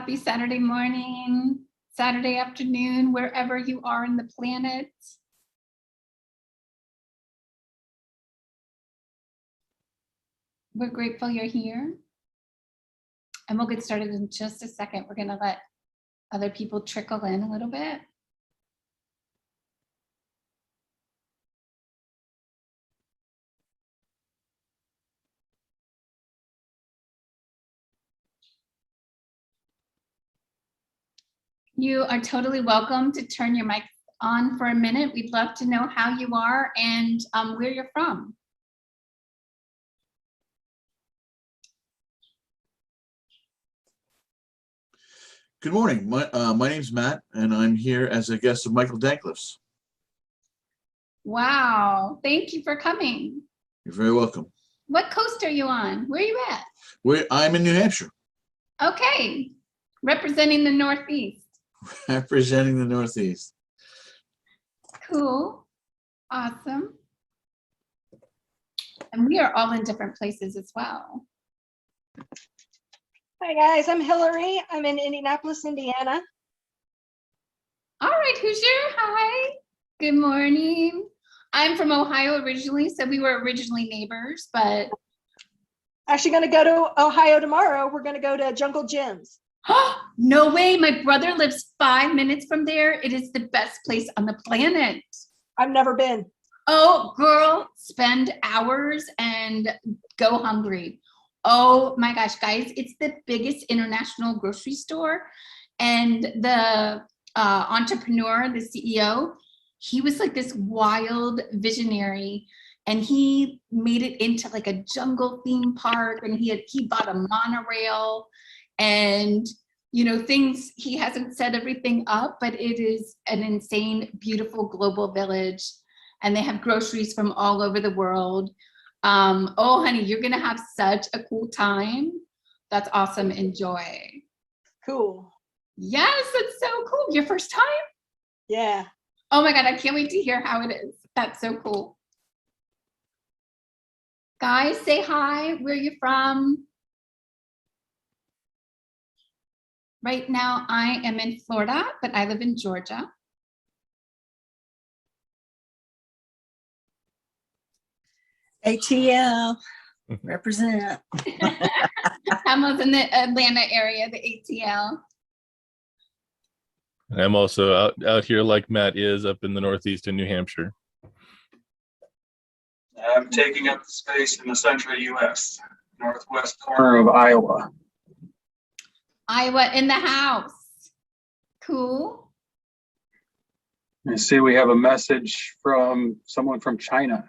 Happy Saturday morning, Saturday afternoon, wherever you are in the planet. We're grateful you're here. And we'll get started in just a second. We're going to let other people trickle in a little bit. You are totally welcome to turn your mic on for a minute. We'd love to know how you are and where you're from. Good morning. My name's Matt, and I'm here as a guest of Michael Dankliff's. Wow, thank you for coming. You're very welcome. What coast are you on? Where are you at? I'm in New Hampshire. Okay, representing the Northeast. Representing the Northeast. Cool, awesome. And we are all in different places as well. Hi guys, I'm Hillary. I'm in Indianapolis, Indiana. All right, Hoosier, hi. Good morning. I'm from Ohio originally, so we were originally neighbors, but. Actually gonna go to Ohio tomorrow. We're gonna go to Jungle Gyms. No way, my brother lives 5 minutes from there. It is the best place on the planet. I've never been. Oh, girl, spend hours and go hungry. Oh my gosh, guys, it's the biggest international grocery store. And the entrepreneur, the CEO, he was like this wild visionary, and he made it into like a jungle theme park, and he bought a monorail, and you know, things, he hasn't set everything up, but it is an insane, beautiful global village, and they have groceries from all over the world. Oh, honey, you're gonna have such a cool time. That's awesome. Enjoy. Cool. Yes, that's so cool. Your first time? Yeah. Oh my God, I can't wait to hear how it is. That's so cool. Guys, say hi. Where are you from? Right now, I am in Florida, but I live in Georgia. ATL, represent. Pamela's in the Atlanta area, the ATL. And I'm also out here like Matt is up in the Northeast in New Hampshire. I'm taking up the space in the central U.S., northwest corner of Iowa. Iowa in the house. Cool. I see we have a message from someone from China.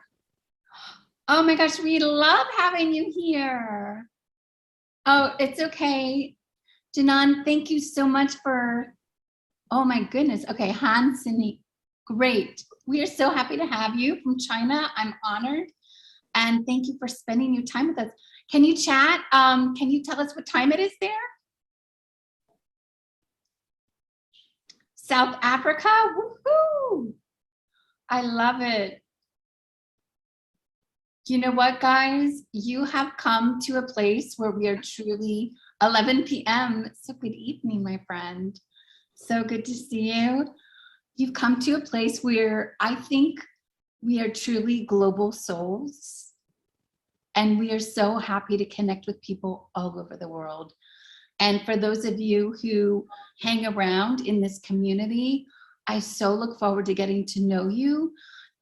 Oh my gosh, we love having you here. Oh, it's okay. Janan, thank you so much for, oh my goodness. Okay, Han Sini, great. We are so happy to have you from China. I'm honored. And thank you for spending your time with us. Can you chat? Can you tell us what time it is there? South Africa, woohoo! I love it. You know what, guys? You have come to a place where we are truly 11 p.m. So good evening, my friend. So good to see you. You've come to a place where I think we are truly global souls. And we are so happy to connect with people all over the world. And for those of you who hang around in this community, I so look forward to getting to know you,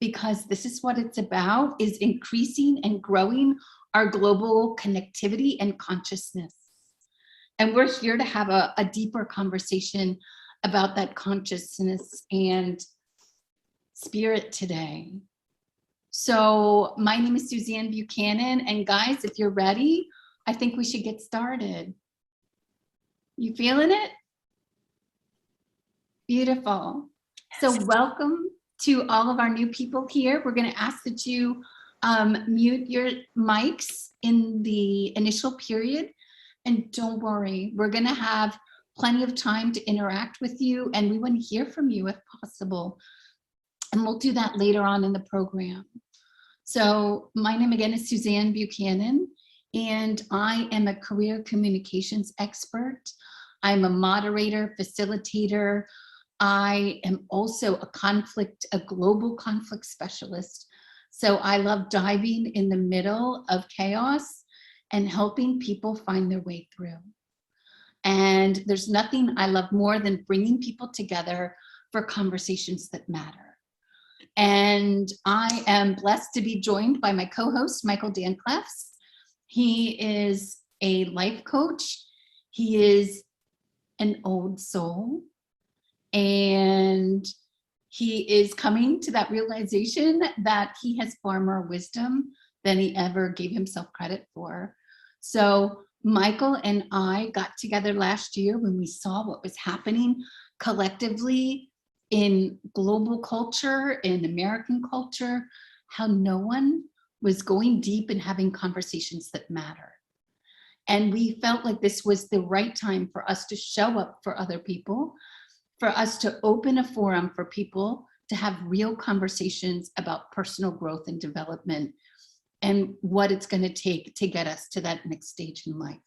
because this is what it's about, is increasing and growing our global connectivity and consciousness. And we're here to have a deeper conversation about that consciousness and spirit today. So my name is Suzanne Buchanan, and guys, if you're ready, I think we should get started. You feeling it? Beautiful. So welcome to all of our new people here. We're going to ask that you mute your mics in the initial period. And don't worry, we're going to have plenty of time to interact with you, and we want to hear from you if possible. And we'll do that later on in the program. So my name again is Suzanne Buchanan, and I am a career communications expert. I'm a moderator, facilitator. I am also a global conflict specialist. So I love diving in the middle of chaos and helping people find their way through. And there's nothing I love more than bringing people together for conversations that matter. And I am blessed to be joined by my co-host, Michael Danclefs. He is a life coach. He is an old soul. And he is coming to that realization that he has far more wisdom than he ever gave himself credit for. So Michael and I got together last year when we saw what was happening collectively in global culture, in American culture, how no one was going deep and having conversations that matter. And we felt like this was the right time for us to show up for other people, for us to open a forum for people to have real conversations about personal growth and development and what it's going to take to get us to that next stage in life.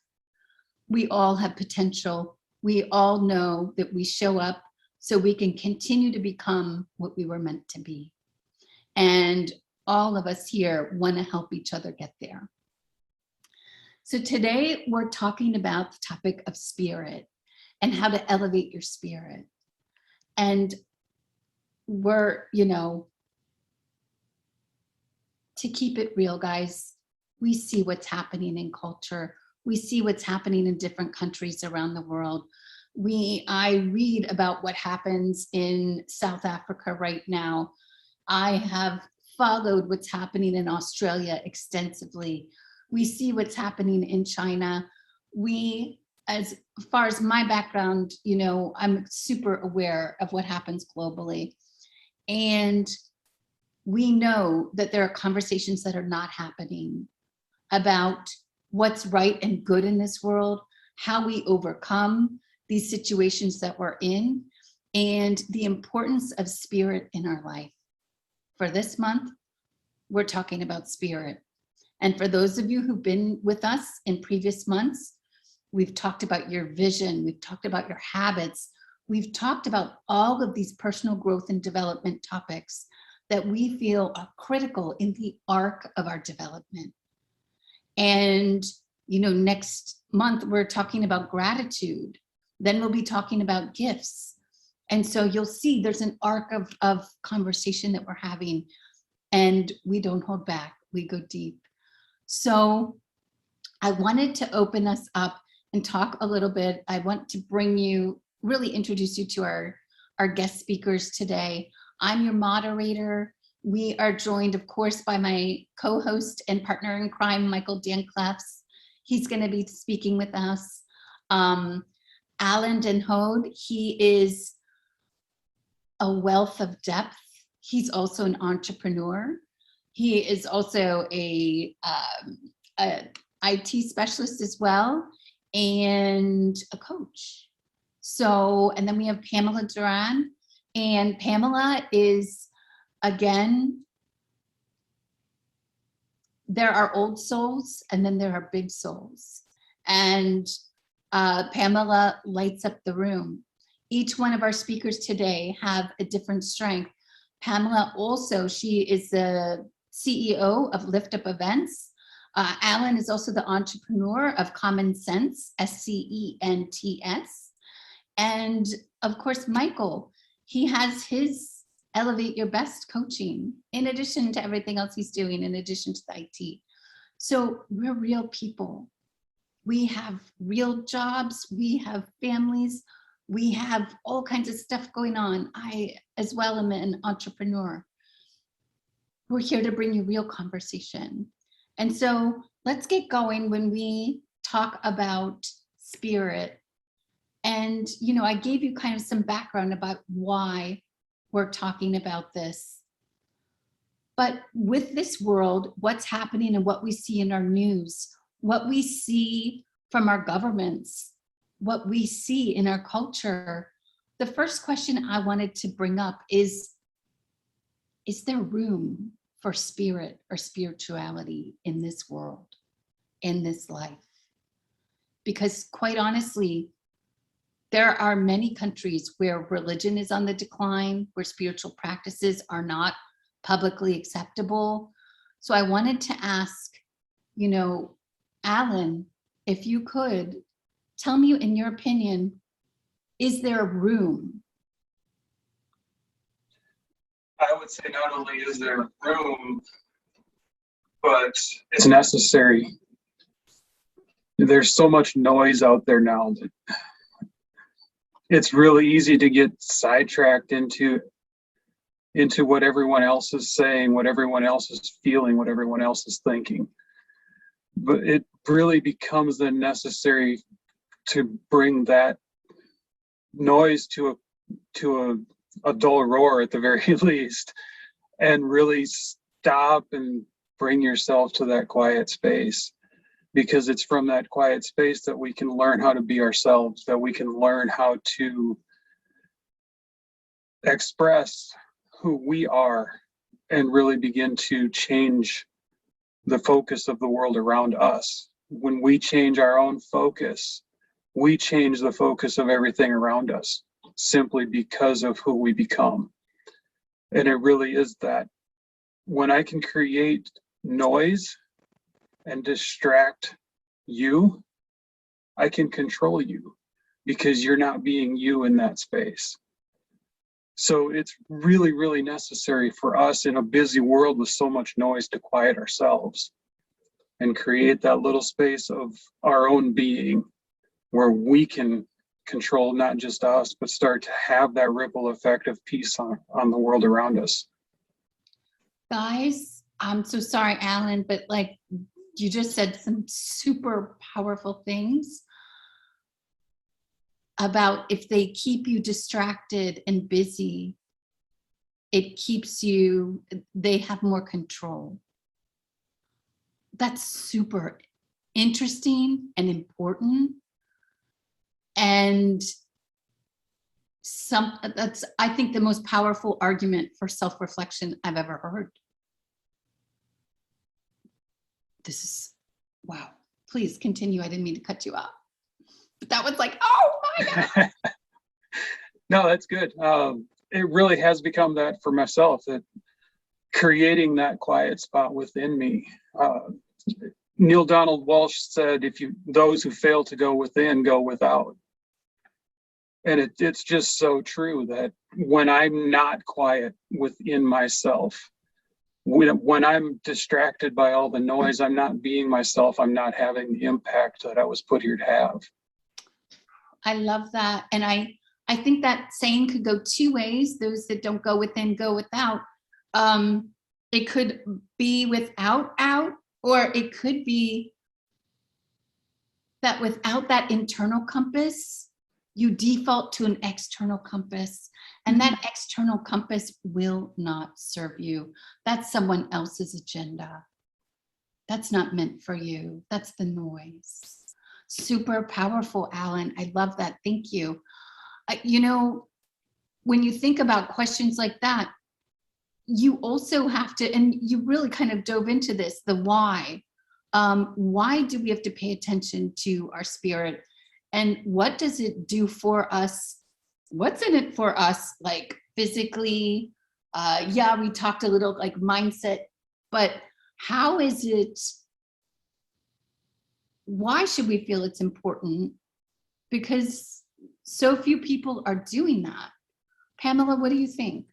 We all have potential. We all know that we show up so we can continue to become what we were meant to be. And all of us here want to help each other get there. So today we're talking about the topic of spirit and how to elevate your spirit. And we're, to keep it real, guys, we see what's happening in culture. We see what's happening in different countries around the world. I read about what happens in South Africa right now. I have followed what's happening in Australia extensively. We see what's happening in China. As far as my background, I'm super aware of what happens globally. And we know that there are conversations that are not happening about what's right and good in this world, how we overcome these situations that we're in, and the importance of spirit in our life. For this month, we're talking about spirit. And for those of you who've been with us in previous months, we've talked about your vision, we've talked about your habits, we've talked about all of these personal growth and development topics that we feel are critical in the arc of our development. And, next month we're talking about gratitude. Then we'll be talking about gifts. And so you'll see there's an arc of conversation that we're having, and we don't hold back, we go deep. So I wanted to open us up and talk a little bit. I want to really introduce you to our guest speakers today. I'm your moderator. We are joined, of course, by my co-host and partner in crime, Michael Danclefs. He's going to be speaking with us. Alan Denhode, he is a wealth of depth. He's also an entrepreneur. He is also a IT specialist as well, and a coach. And then we have Pamela Duran, and Pamela is, again, there are old souls and then there are big souls. And Pamela lights up the room. Each one of our speakers today have a different strength. Pamela also, she is the CEO of Lift Up Events. Alan is also the entrepreneur of Common Sense, SCENTS. And of course, Michael, he has his Elevate Your Best coaching, in addition to everything else he's doing, in addition to the IT. So we're real people. We have real jobs, we have families, we have all kinds of stuff going on. I, as well, am an entrepreneur. We're here to bring you real conversation. And so let's get going when we talk about spirit. And, I gave you kind of some background about why we're talking about this. But with this world, what's happening and what we see in our news, what we see from our governments, what we see in our culture, the first question I wanted to bring up is there room for spirit or spirituality in this world, in this life? Because quite honestly, there are many countries where religion is on the decline, where spiritual practices are not publicly acceptable. So I wanted to ask, you know, Alan, if you could tell me, in your opinion, is there room? I would say not only is there room, but it's necessary. There's so much noise out there now that it's really easy to get sidetracked into what everyone else is saying, what everyone else is feeling, what everyone else is thinking. But it really becomes then necessary to bring that noise to a dull roar at the very least, and really stop and bring yourself to that quiet space, because it's from that quiet space that we can learn how to be ourselves, that we can learn how to express who we are and really begin to change the focus of the world around us. When we change our own focus, we change the focus of everything around us, simply because of who we become. And it really is that. When I can create noise and distract you, I can control you, because you're not being you in that space. So it's really, really necessary for us in a busy world with so much noise to quiet ourselves and create that little space of our own being where we can control not just us, but start to have that ripple effect of peace on the world around us. Guys, I'm so sorry, Alan, but like you just said some super powerful things about if they keep you distracted and busy, it keeps you, they have more control. That's super interesting and important. And that's, I think, the most powerful argument for self-reflection I've ever heard. This is, wow. Please continue. I didn't mean to cut you off. But that was like, oh my God. No, that's good. It really has become that for myself, that creating that quiet spot within me. Neil Donald Walsh said, those who fail to go within go without. And it's just so true that when I'm not quiet within myself, when I'm distracted by all the noise, I'm not being myself. I'm not having the impact that I was put here to have. I love that. And I think that saying could go two ways. Those that don't go within, go without. It could be without out, or it could be that without that internal compass, you default to an external compass, and that external compass will not serve you. That's someone else's agenda. That's not meant for you. That's the noise. Super powerful, Alan. I love that. Thank you. You know, when you think about questions like that, you also have to, and you really kind of dove into this, the why. Why do we have to pay attention to our spirit? And what does it do for us? What's in it for us, like physically? Yeah, we talked a little like mindset, but how is it, why should we feel it's important? Because so few people are doing that. Pamela, what do you think?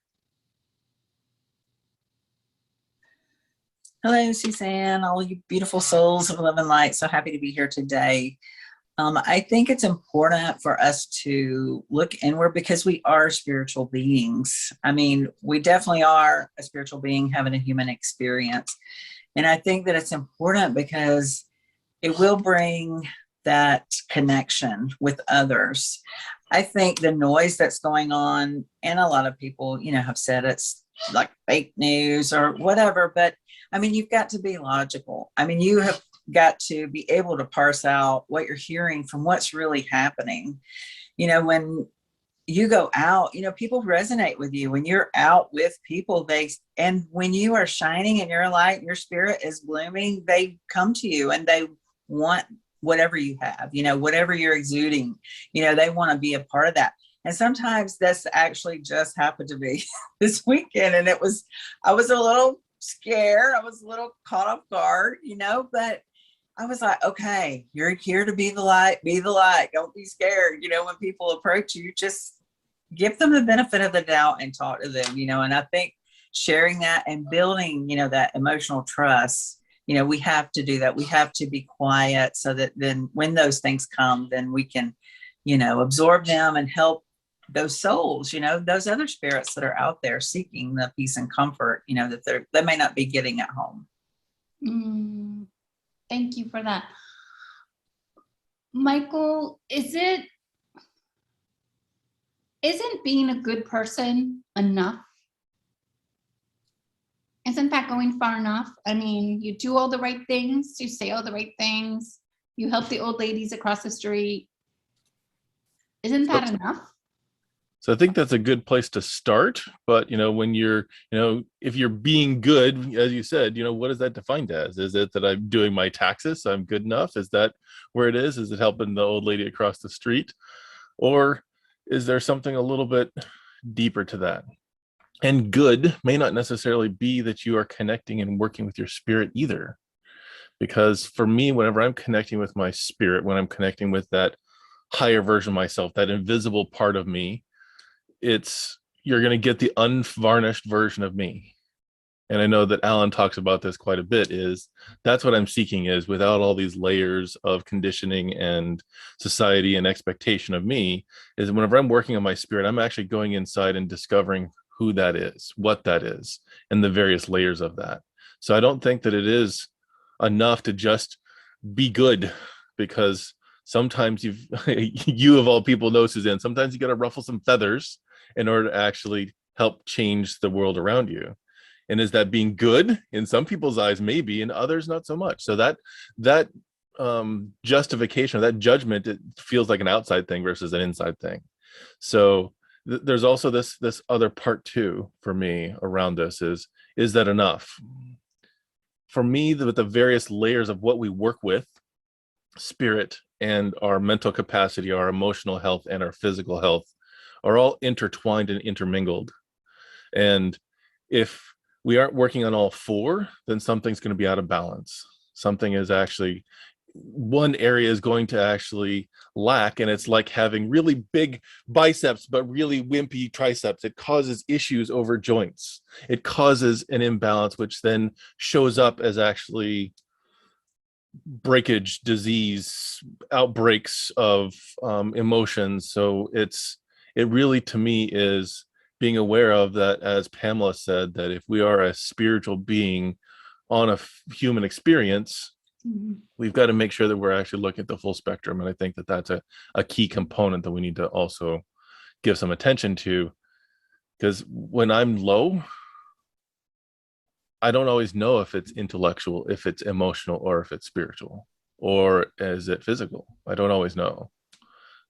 Hello, Suzanne, all you beautiful souls of Love and Light. So happy to be here today. I think it's important for us to look inward, because we are spiritual beings. I mean, we definitely are a spiritual being having a human experience. And I think that it's important because it will bring that connection with others. I think the noise that's going on, and a lot of people, you know, have said it's like fake news or whatever, but I mean, you've got to be logical. I mean, you have got to be able to parse out what you're hearing from what's really happening. You know, when you go out, you know, people resonate with you when you're out with people. And when you are shining in your light, your spirit is blooming, they come to you and they want whatever you have, whatever you're exuding, they want to be a part of that. And sometimes this actually just happened to me this weekend. And I was a little scared. I was a little caught off guard, but I was like, okay, you're here to be the light, Don't be scared. When people approach you, just give them the benefit of the doubt and talk to them, and I think sharing that and building, that emotional trust, we have to do that. We have to be quiet so that then when those things come, then we can, absorb them and help those souls, those other spirits that are out there seeking the peace and comfort, that they may not be getting at home. Thank you for that. Michael, isn't being a good person enough? Isn't that going far enough? I mean, you do all the right things, you say all the right things, you help the old ladies across the street. Isn't that enough? So I think that's a good place to start. But, when you're, if you're being good, as you said, what is that defined as? Is it that I'm doing my taxes, so I'm good enough? Is that where it is? Is it helping the old lady across the street? Or is there something a little bit deeper to that? And good may not necessarily be that you are connecting and working with your spirit either. Because for me, whenever I'm connecting with my spirit, when I'm connecting with that higher version of myself, that invisible part of me, you're going to get the unvarnished version of me. And I know that Alan talks about this quite a bit, that's what I'm seeking, is without all these layers of conditioning and society and expectation of me, is whenever I'm working on my spirit, I'm actually going inside and discovering who that is, what that is, and the various layers of that. So I don't think that it is enough to just be good, because sometimes you of all people know, Suzanne, sometimes you got to ruffle some feathers in order to actually help change the world around you. And is that being good? In some people's eyes, maybe, in others, not so much. So that justification or that judgment, it feels like an outside thing versus an inside thing. So there's also this other part too for me around this is that enough? For me, with the various layers of what we work with, spirit and our mental capacity, our emotional health and our physical health are all intertwined and intermingled. And if we aren't working on all four, then something's going to be out of balance. Something is actually, one area is going to actually lack, and it's like having really big biceps but really wimpy triceps. It causes issues over joints. It causes an imbalance, which then shows up as actually breakage, disease, outbreaks of emotions. So it really, to me, is being aware of that, as Pamela said, that if we are a spiritual being on a human experience, we've got to make sure that we're actually looking at the full spectrum. And I think that that's a key component that we need to also give some attention to, because when I'm low, I don't always know if it's intellectual, if it's emotional, or if it's spiritual, or is it physical? I don't always know.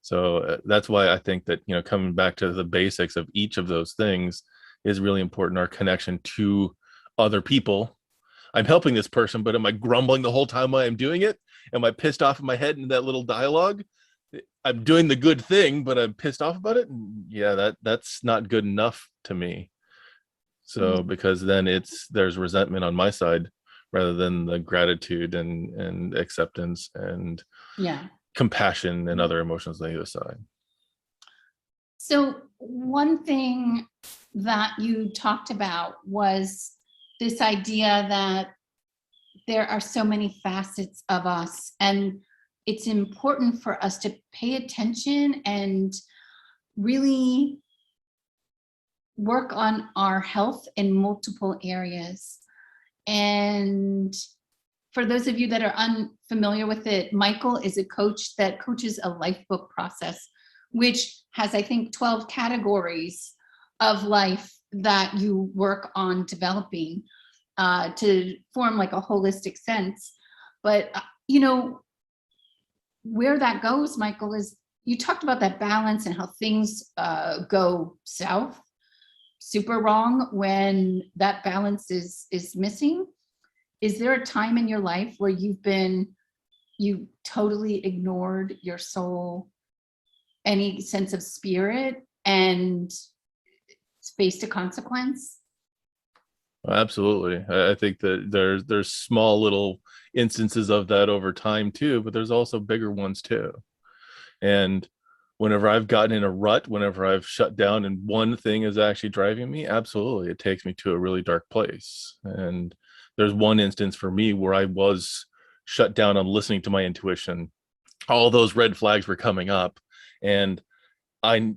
So that's why I think that, coming back to the basics of each of those things is really important. Our connection to other people. I'm helping this person, but am I grumbling the whole time while I'm doing it? Am I pissed off in my head in that little dialogue? I'm doing the good thing, but I'm pissed off about it. Yeah, that's not good enough to me. So because then there's resentment on my side rather than the gratitude and acceptance and compassion and other emotions on the other side. So one thing that you talked about was this idea that there are so many facets of us, and it's important for us to pay attention and really work on our health in multiple areas. And for those of you that are unfamiliar with it, Michael is a coach that coaches a life book process, which has, I think, 12 categories of life that you work on developing to form like a holistic sense. But, where that goes, Michael, is you talked about that balance and how things go south, super wrong when that balance is missing. Is there a time in your life where you've been, you totally ignored your soul, any sense of spirit, and faced a consequence? Absolutely. I think that there's small little instances of that over time too, but there's also bigger ones too. And whenever I've gotten in a rut, whenever I've shut down and one thing is actually driving me, absolutely, it takes me to a really dark place. And there's one instance for me where I was shut down on listening to my intuition. All those red flags were coming up, and I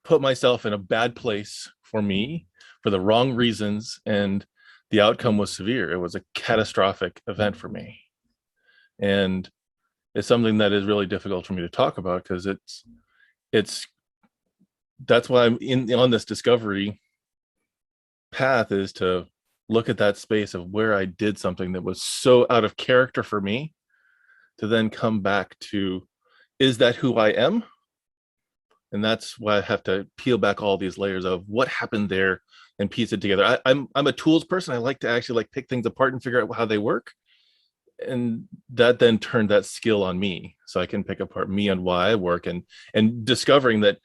put myself in a bad place for me for the wrong reasons, and the outcome was severe. It was a catastrophic event for me. And it's something that is really difficult for me to talk about because it's that's why I'm on this discovery path, is to look at that space of where I did something that was so out of character for me, to then come back to, is that who I am? And that's why I have to peel back all these layers of what happened there and piece it together. I'm a tools person. I like to actually pick things apart and figure out how they work. And that then turned that skill on me, so I can pick apart me and why I work, and discovering that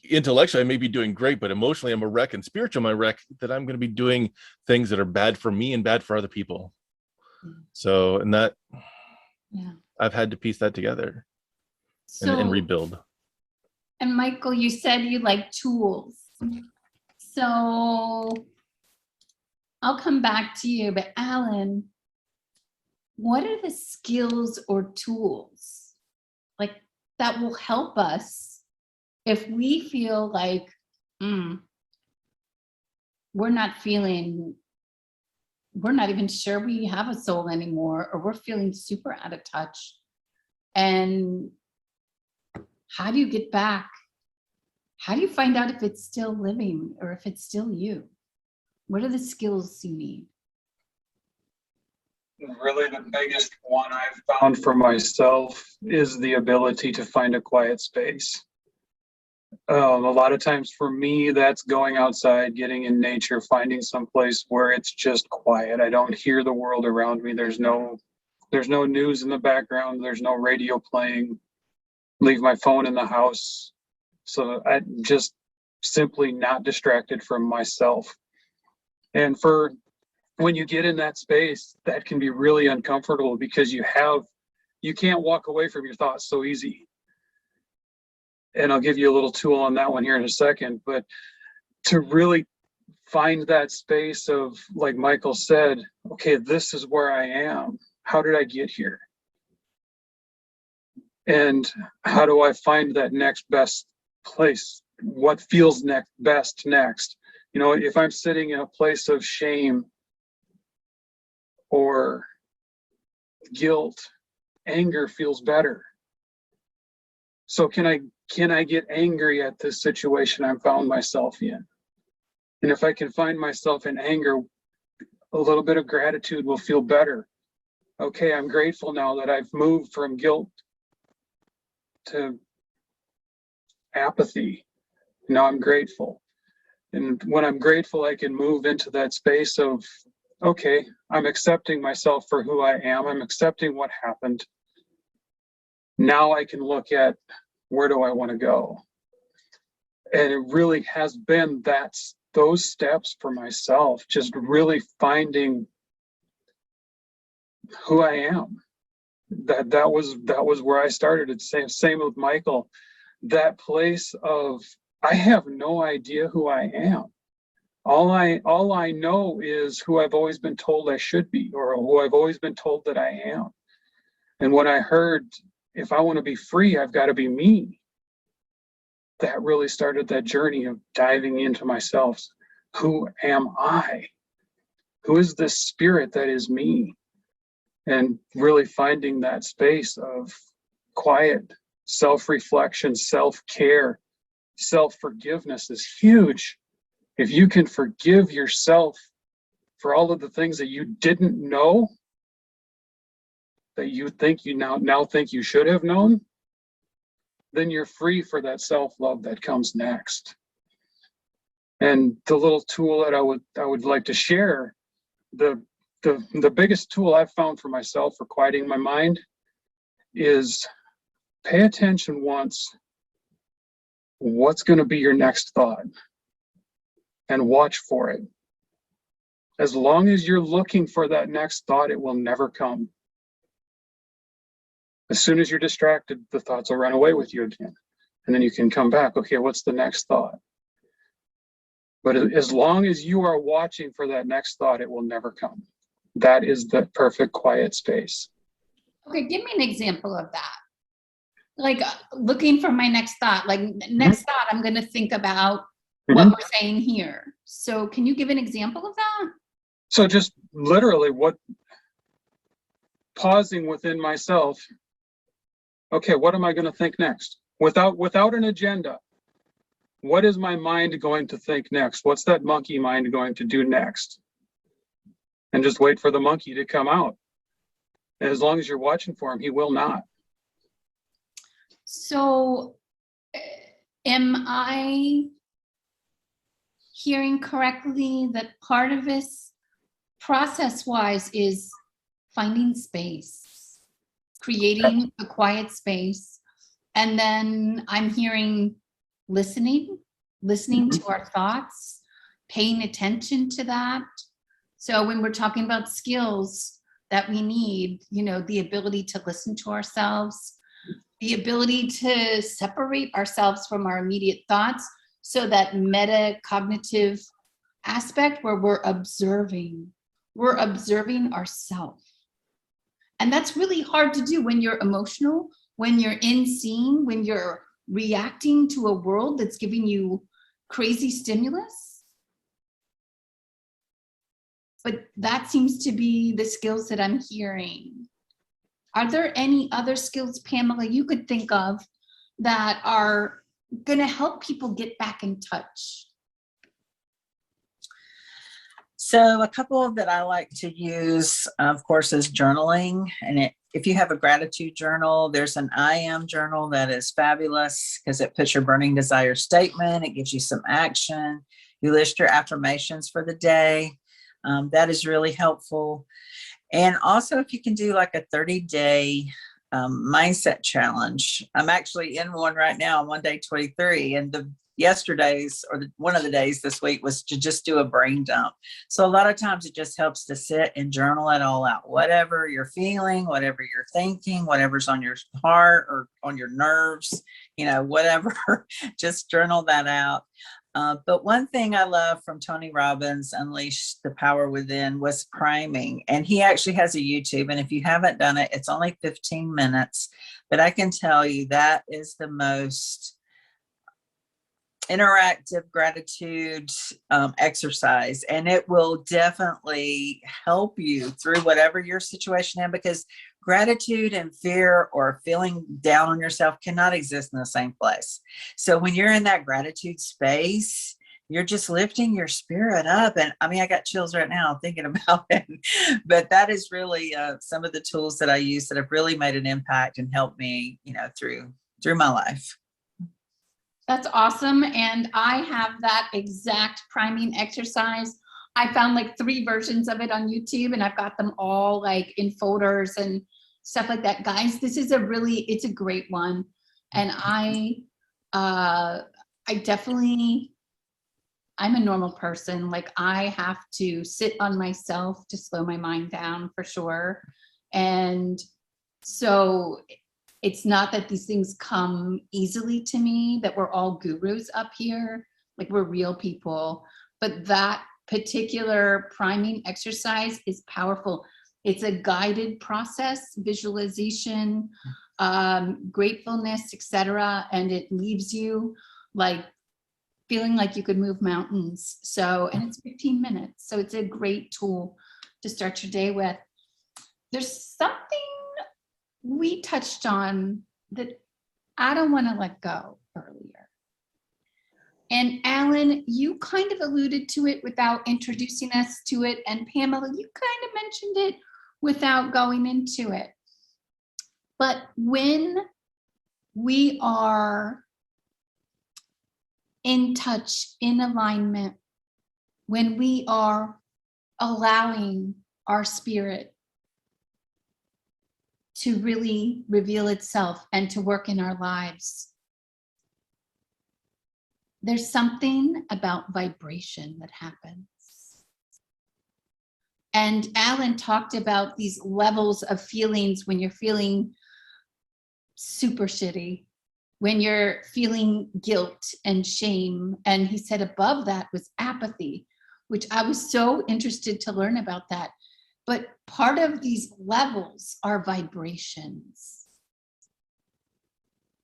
intellectually I may be doing great, but emotionally I'm a wreck, and spiritually I'm a wreck, that I'm going to be doing things that are bad for me and bad for other people. So, and that, Yeah. I've had to piece that together So, and rebuild. and Michael, you said you like tools. So I'll come back to you, but Alan, what are the skills or tools that will help us if we feel like we're not even sure we have a soul anymore, or we're feeling super out of touch? And how do you get back? How do you find out if it's still living or if it's still you? What are the skills you need? Really, the biggest one I've found for myself is the ability to find a quiet space. A lot of times for me, that's going outside, getting in nature, finding some place where it's just quiet. I don't hear the world around me. There's no news in the background. There's no radio playing. Leave my phone in the house. So I'm just simply not distracted from myself. And for when you get in that space, that can be really uncomfortable, because you can't walk away from your thoughts so easy. And I'll give you a little tool on that one here in a second, but to really find that space of, like Michael said, okay, this is where I am. How did I get here? And how do I find that next best place? What feels best next? If I'm sitting in a place of shame or guilt, anger feels better. So can I get angry at this situation I'm found myself in? And if I can find myself in anger, a little bit of gratitude will feel better. Okay, I'm grateful now that I've moved from guilt to apathy. Now I'm grateful. And when I'm grateful, I can move into that space of, okay, I'm accepting myself for who I am. I'm accepting what happened. Now I can look at, where do I want to go? And it really has been those steps for myself, just really finding who I am. That was where I started. It's same with Michael. That place of, I have no idea who I am. All I know is who I've always been told I should be, or who I've always been told that I am. And when I heard, if I want to be free, I've got to be me, that really started that journey of diving into myself. Who am I? Who is this spirit that is me? And really finding that space of quiet self-reflection, self-care, self-forgiveness is huge. If you can forgive yourself for all of the things that you didn't know, that you think you now think you should have known, then you're free for that self-love that comes next. And the little tool that I would like to share, the biggest tool I've found for myself for quieting my mind is pay attention once what's going to be your next thought and watch for it. As long as you're looking for that next thought, it will never come. As soon as you're distracted, the thoughts will run away with you again. And then you can come back. Okay, what's the next thought? But as long as you are watching for that next thought, it will never come. That is the perfect quiet space. Okay, give me an example of that. Like looking for my next thought, like next thought, I'm going to think about what we're saying here. So can you give an example of that? So just literally pausing within myself. Okay, what am I going to think next? Without an agenda. What is my mind going to think next? What's that monkey mind going to do next? And just wait for the monkey to come out. And as long as you're watching for him, he will not. So am I hearing correctly that part of this process-wise is finding space, creating a quiet space, and then I'm hearing listening to our thoughts, paying attention to that. So when we're talking about skills that we need, you know, the ability to listen to ourselves, the ability to separate ourselves from our immediate thoughts, so that metacognitive aspect where we're observing ourselves. And that's really hard to do when you're emotional, when you're in scene, when you're reacting to a world that's giving you crazy stimulus. But that seems to be the skills that I'm hearing. Are there any other skills, Pamela, you could think of that are going to help people get back in touch? So a couple that I like to use, of course, is journaling. And if you have a gratitude journal, there's an I am journal that is fabulous because it puts your burning desire statement. It gives you some action. You list your affirmations for the day. That is really helpful. And also if you can do like a 30-day mindset challenge. I'm actually in one right now, one day 23, and one of the days this week was to just do a brain dump. So a lot of times it just helps to sit and journal it all out, whatever you're feeling, whatever you're thinking, whatever's on your heart or on your nerves, you know, whatever, just journal that out. But one thing I love from Tony Robbins' Unleash the Power Within was priming. And he actually has a YouTube. And if you haven't done it, it's only 15 minutes. But I can tell you that is the most interactive gratitude exercise. And it will definitely help you through whatever your situation is, because gratitude and fear or feeling down on yourself cannot exist in the same place. So when you're in that gratitude space, you're just lifting your spirit up. And I mean, I got chills right now thinking about it, but that is really some of the tools that I use that have really made an impact and helped me, you know, through my life. That's awesome. And I have that exact priming exercise. I found like 3 versions of it on YouTube, and I've got them all like in folders and stuff like that. Guys, this is it's a great one. And I'm a normal person. Like I have to sit on myself to slow my mind down for sure. And so it's not that these things come easily to me, that we're all gurus up here, like we're real people. But that particular priming exercise is powerful. It's a guided process, visualization, gratefulness, etc. And it leaves you like feeling like you could move mountains. So, and it's 15 minutes. So it's a great tool to start your day with. There's something we touched on that I don't want to let go earlier. And Alan, you kind of alluded to it without introducing us to it. And Pamela, you kind of mentioned it without going into it. But when we are in touch, in alignment, when we are allowing our spirit to really reveal itself and to work in our lives. There's something about vibration that happens. And Alan talked about these levels of feelings when you're feeling super shitty, when you're feeling guilt and shame. And he said above that was apathy, which I was so interested to learn about that. But part of these levels are vibrations.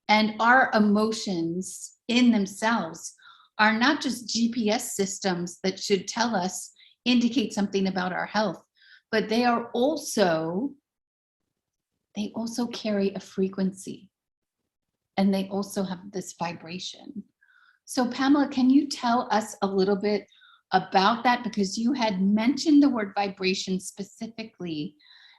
And our emotions in themselves are not just GPS systems that should tell us, indicate something about our health, but they also carry a frequency, and they also have this vibration. So Pamela, can you tell us a little bit about that? Because you had mentioned the word vibration specifically,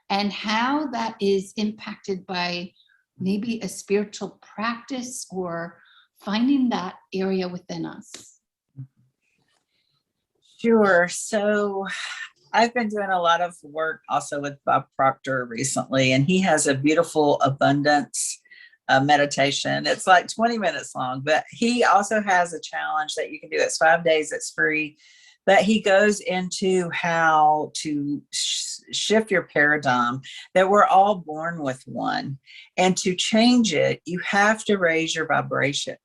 and how that is impacted by maybe a spiritual practice or finding that area within us. Sure. So I've been doing a lot of work also with Bob Proctor recently, and he has a beautiful abundance meditation. It's like 20 minutes long, but he also has a challenge that you can do. It's 5 days, it's free. But he goes into how to shift your paradigm, that we're all born with one. And to change it, you have to raise your vibration.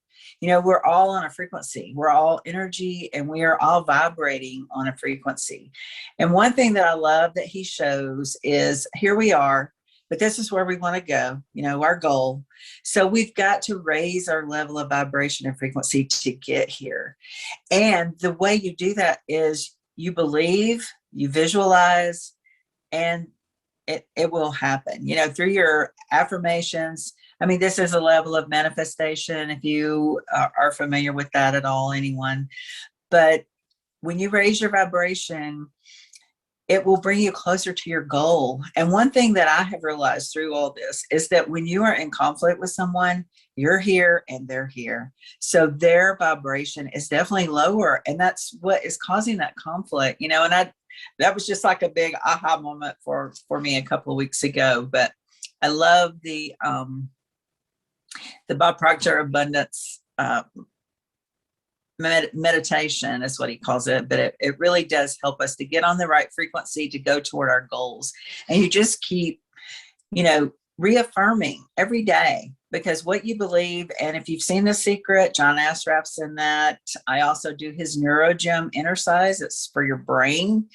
You know, we're all on a frequency. We're all energy, and we are all vibrating on a frequency. And one thing that I love that he shows is, here we are, but this is where we want to go, you know, our goal. So we've got to raise our level of vibration and frequency to get here. And the way you do that is you believe, you visualize, and it will happen, you know, through your affirmations. I mean, this is a level of manifestation, if you are familiar with that at all, anyone. But when you raise your vibration, it will bring you closer to your goal. And one thing that I have realized through all this is that when you are in conflict with someone, you're here and they're here. So their vibration is definitely lower. And that's what is causing that conflict, you know. And that was just like a big aha moment for me a couple of weeks ago. But I love the Bob Proctor abundance meditation is what he calls it, but it really does help us to get on the right frequency to go toward our goals. And you just keep, you know, reaffirming every day, because what you believe. And if you've seen The Secret, John Asraf's in that. I also do his NeuroGym exercise. It's for your brain.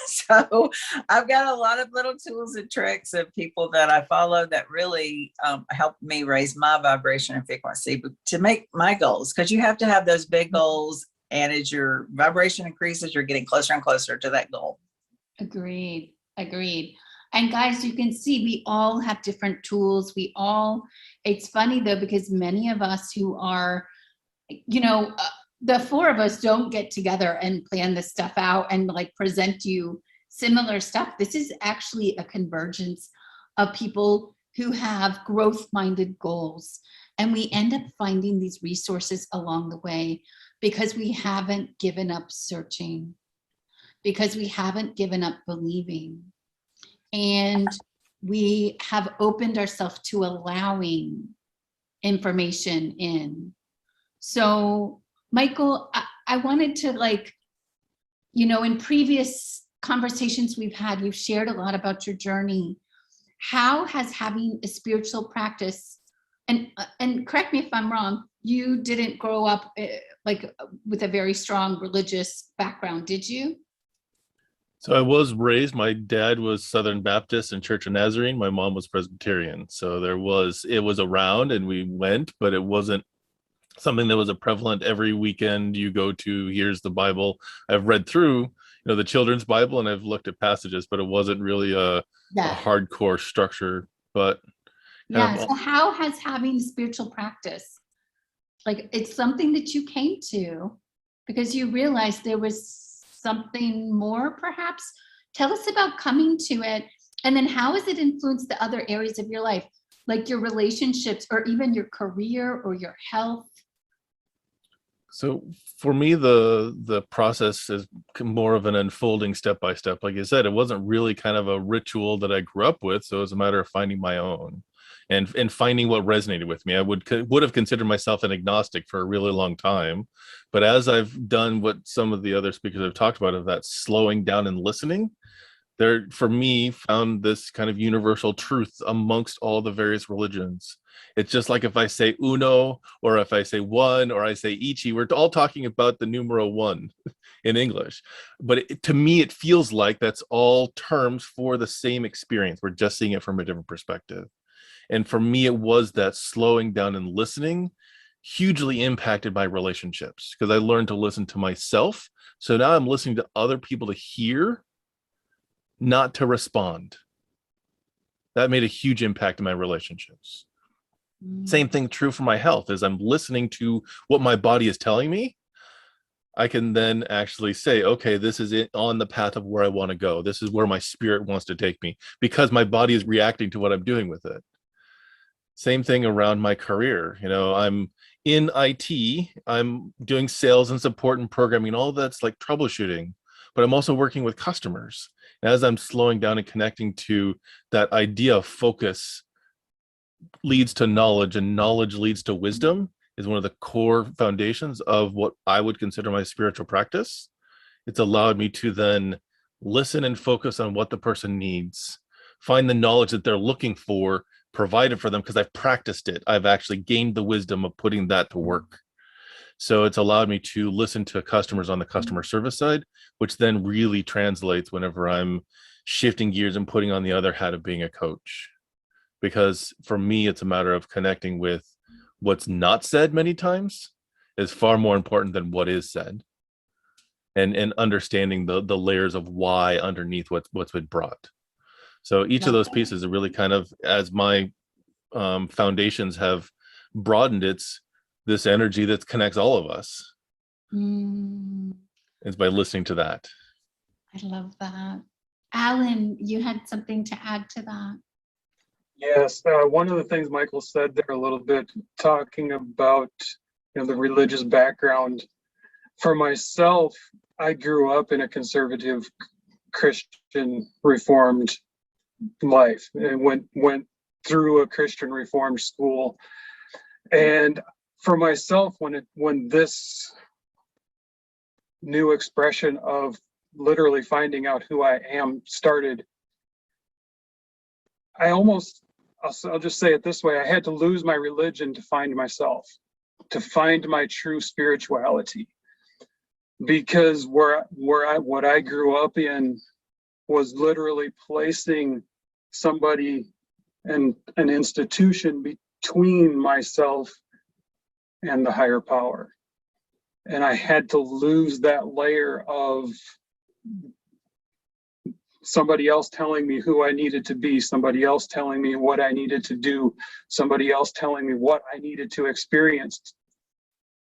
So I've got a lot of little tools and tricks of people that I follow that really help me raise my vibration and frequency to make my goals, because you have to have those big goals. And as your vibration increases, you're getting closer and closer to that goal. Agreed. And guys, you can see we all have different tools. It's funny though, because many of us who are, you know, the four of us don't get together and plan this stuff out and like present you similar stuff. This is actually a convergence of people who have growth-minded goals. And we end up finding these resources along the way because we haven't given up searching, because we haven't given up believing. And we have opened ourselves to allowing information in. So Michael, I wanted to, like, you know, in previous conversations we've had, you've shared a lot about your journey. How has having a spiritual practice, and correct me if I'm wrong, you didn't grow up like with a very strong religious background, did you? So I was raised, my dad was Southern Baptist and Church of Nazarene. My mom was Presbyterian. So it was around and we went, but it wasn't something that was a prevalent every weekend you go to, here's the Bible. I've read through, you know, the children's Bible and I've looked at passages, but it wasn't really a hardcore structure. But so how has having spiritual practice, like, it's something that you came to because you realized there was something more, perhaps? Tell us about coming to it, and then how has it influenced the other areas of your life, like your relationships or even your career or your health? So for me, the process is more of an unfolding step by step. Like I said, it wasn't really kind of a ritual that I grew up with. So it was a matter of finding my own and finding what resonated with me. I would have considered myself an agnostic for a really long time. But as I've done what some of the other speakers have talked about, of that slowing down and listening, there, for me, found this kind of universal truth amongst all the various religions. It's just like if I say uno, or if I say one, or I say ichi, we're all talking about the numeral one in English. But to me, it feels like that's all terms for the same experience. We're just seeing it from a different perspective. And for me, it was that slowing down and listening hugely impacted my relationships, because I learned to listen to myself. So now I'm listening to other people to hear, not to respond. That made a huge impact in my relationships. Same thing true for my health. As I'm listening to what my body is telling me, I can then actually say, okay, this is it on the path of where I want to go. This is where my spirit wants to take me, because my body is reacting to what I'm doing with it. Same thing around my career. You know, I'm in IT, I'm doing sales and support and programming, all that's like troubleshooting, but I'm also working with customers. And as I'm slowing down and connecting to that idea of focus leads to knowledge, and knowledge leads to wisdom, is one of the core foundations of what I would consider my spiritual practice. It's allowed me to then listen and focus on what the person needs, find the knowledge that they're looking for, provide it for them, because I've practiced it. I've actually gained the wisdom of putting that to work. So it's allowed me to listen to customers on the customer service side, which then really translates whenever I'm shifting gears and putting on the other hat of being a coach. Because for me, it's a matter of connecting with what's not said many times is far more important than what is said, and understanding the layers of why underneath what's been brought. So each of those pieces are really kind of, as my foundations have broadened, it's this energy that connects all of us. Is by listening to that. I love that. Alan, you had something to add to that. Yes, one of the things Michael said there a little bit, talking about, the religious background. For myself, I grew up in a conservative Christian Reformed life, and went through a Christian Reformed school. And for myself, when this new expression of literally finding out who I am started, I'll just say it this way, I had to lose my religion to find myself, to find my true spirituality. Because what I grew up in was literally placing somebody and an institution between myself and the higher power. And I had to lose that layer of somebody else telling me who I needed to be, somebody else telling me what I needed to do, somebody else telling me what I needed to experience,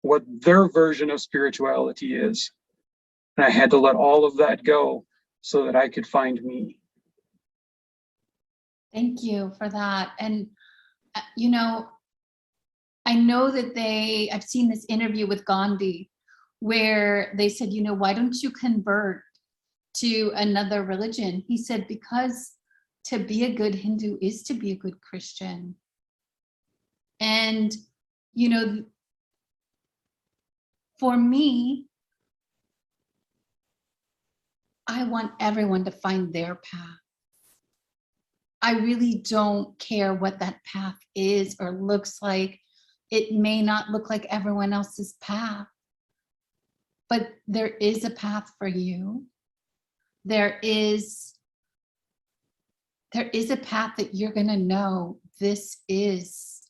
what their version of spirituality is. And I had to let all of that go so that I could find me. Thank you for that. And, I know that I've seen this interview with Gandhi where they said, why don't you convert to another religion? He said, because to be a good Hindu is to be a good Christian. And, for me, I want everyone to find their path. I really don't care what that path is or looks like. It may not look like everyone else's path, but there is a path for you. There is a path that you're going to know, this is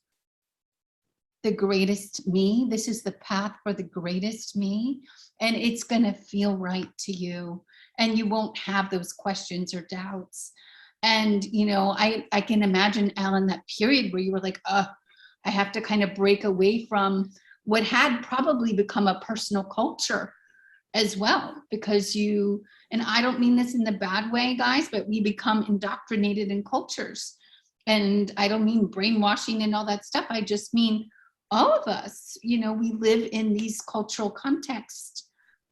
the greatest me. This is the path for the greatest me. And it's going to feel right to you. And you won't have those questions or doubts. And, I can imagine, Alan, that period where you were like, I have to kind of break away from what had probably become a personal culture as well, because and I don't mean this in the bad way, guys, but we become indoctrinated in cultures. And I don't mean brainwashing and all that stuff. I just mean all of us, you know, we live in these cultural contexts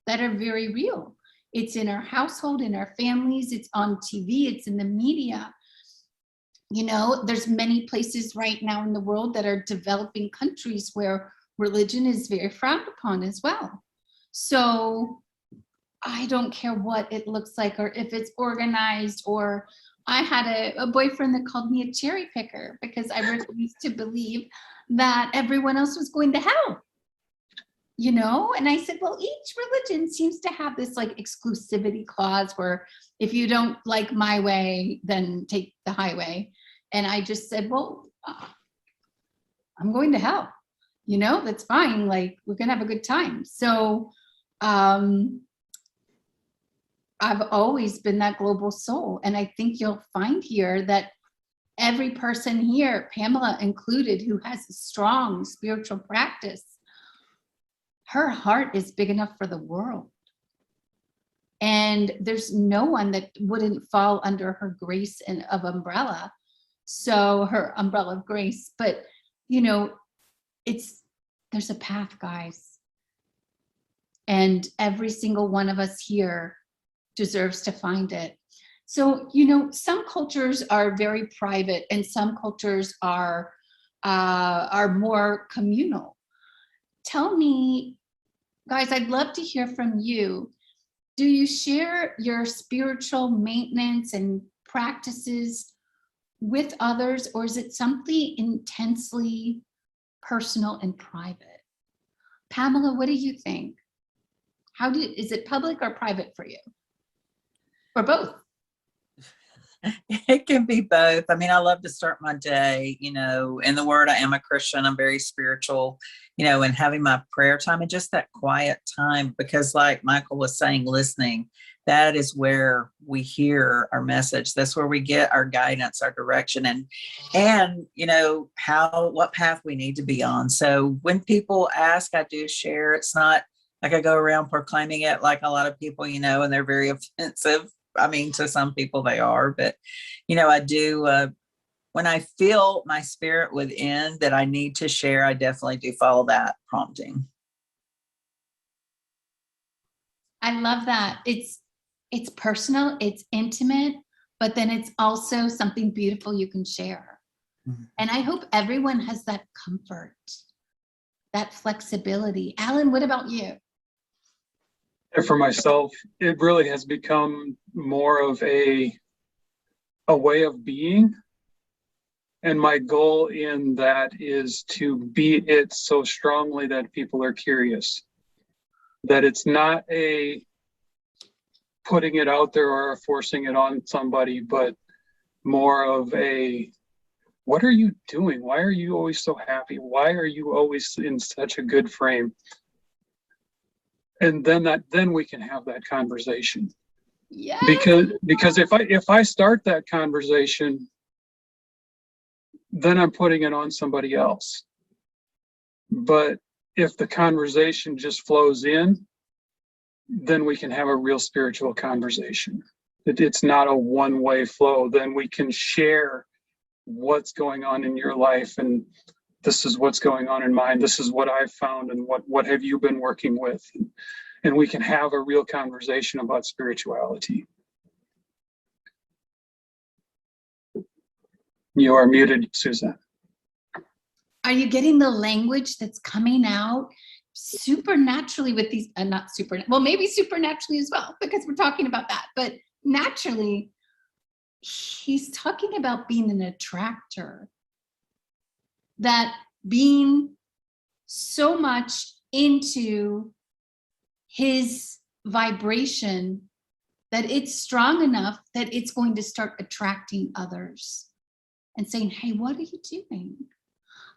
that are very real. It's in our household, in our families, it's on TV, it's in the media. You know, there's many places right now in the world that are developing countries where religion is very frowned upon as well. So I don't care what it looks like or if it's organized, or I had a boyfriend that called me a cherry picker because I refused to believe that everyone else was going to hell. You know, and I said, well, each religion seems to have this like exclusivity clause where if you don't like my way, then take the highway. And I just said, well, I'm going to hell. You know, that's fine. Like, we're going to have a good time. So I've always been that global soul. And I think you'll find here that every person here, Pamela included, who has a strong spiritual practice, her heart is big enough for the world. And there's no one that wouldn't fall under her grace and of umbrella. So her umbrella of grace, but you know, there's a path, guys. And every single one of us here deserves to find it. So, you know, some cultures are very private and some cultures are more communal. Tell me, guys, I'd love to hear from you. Do you share your spiritual maintenance and practices with others, or is it something intensely personal and private? Pamela, what do you think? Is it public or private for you? Or both? It can be both. I mean, I love to start my day, you know, in the word, I am a Christian, I'm very spiritual, you know, and having my prayer time and just that quiet time, because like Michael was saying, listening, that is where we hear our message. That's where we get our guidance, our direction, and, you know, what path we need to be on. So when people ask, I do share. It's not like I go around proclaiming it like a lot of people, you know, and they're very offensive. I mean, to some people they are, but, you know, I do, when I feel my spirit within that I need to share, I definitely do follow that prompting. I love that. It's personal, it's intimate, but then it's also something beautiful you can share. Mm-hmm. And I hope everyone has that comfort, that flexibility. Alan, what about you? For myself, it really has become more of a way of being. And my goal in that is to be it so strongly that people are curious. That it's not a putting it out there or forcing it on somebody, but more of a, what are you doing? Why are you always so happy? Why are you always in such a good frame? And then we can have that conversation. Yeah. Because if I start that conversation, then I'm putting it on somebody else. But if the conversation just flows in, then we can have a real spiritual conversation. It's not a one-way flow. Then we can share what's going on in your life, and this is what's going on in mine. This is what I've found, and what have you been working with? And we can have a real conversation about spirituality. You are muted, Suzanne. Are you getting the language that's coming out supernaturally with these, maybe supernaturally as well, because we're talking about that, but naturally, he's talking about being an attractor, that being so much into his vibration that it's strong enough that it's going to start attracting others and saying, hey, what are you doing?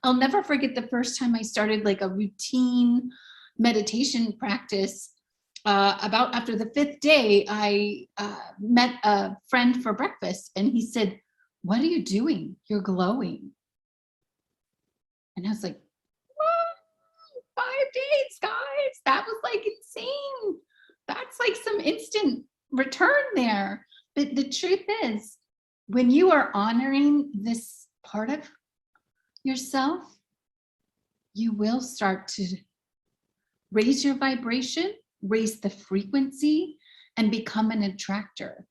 I'll never forget the first time I started like a routine meditation practice. About after the 5th day, I met a friend for breakfast and he said, what are you doing? You're glowing. And I was like, what? 5 days, guys. That was like insane. That's like some instant return there. But the truth is, when you are honoring this part of yourself, you will start to raise your vibration, raise the frequency, and become an attractor.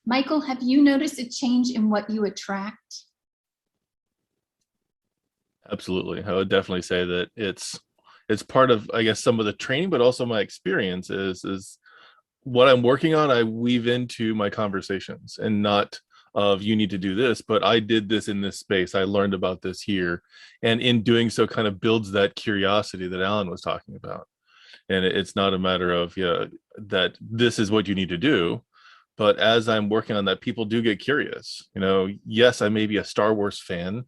Michael, have you noticed a change in what you attract? Absolutely. I would definitely say that it's part of, I guess, some of the training, but also my experience is what I'm working on, I weave into my conversations, and not of you need to do this, but I did this in this space. I learned about this here. And in doing so kind of builds that curiosity that Alan was talking about. And it's not a matter of, yeah, that this is what you need to do. But as I'm working on that, people do get curious. You know, yes, I may be a Star Wars fan.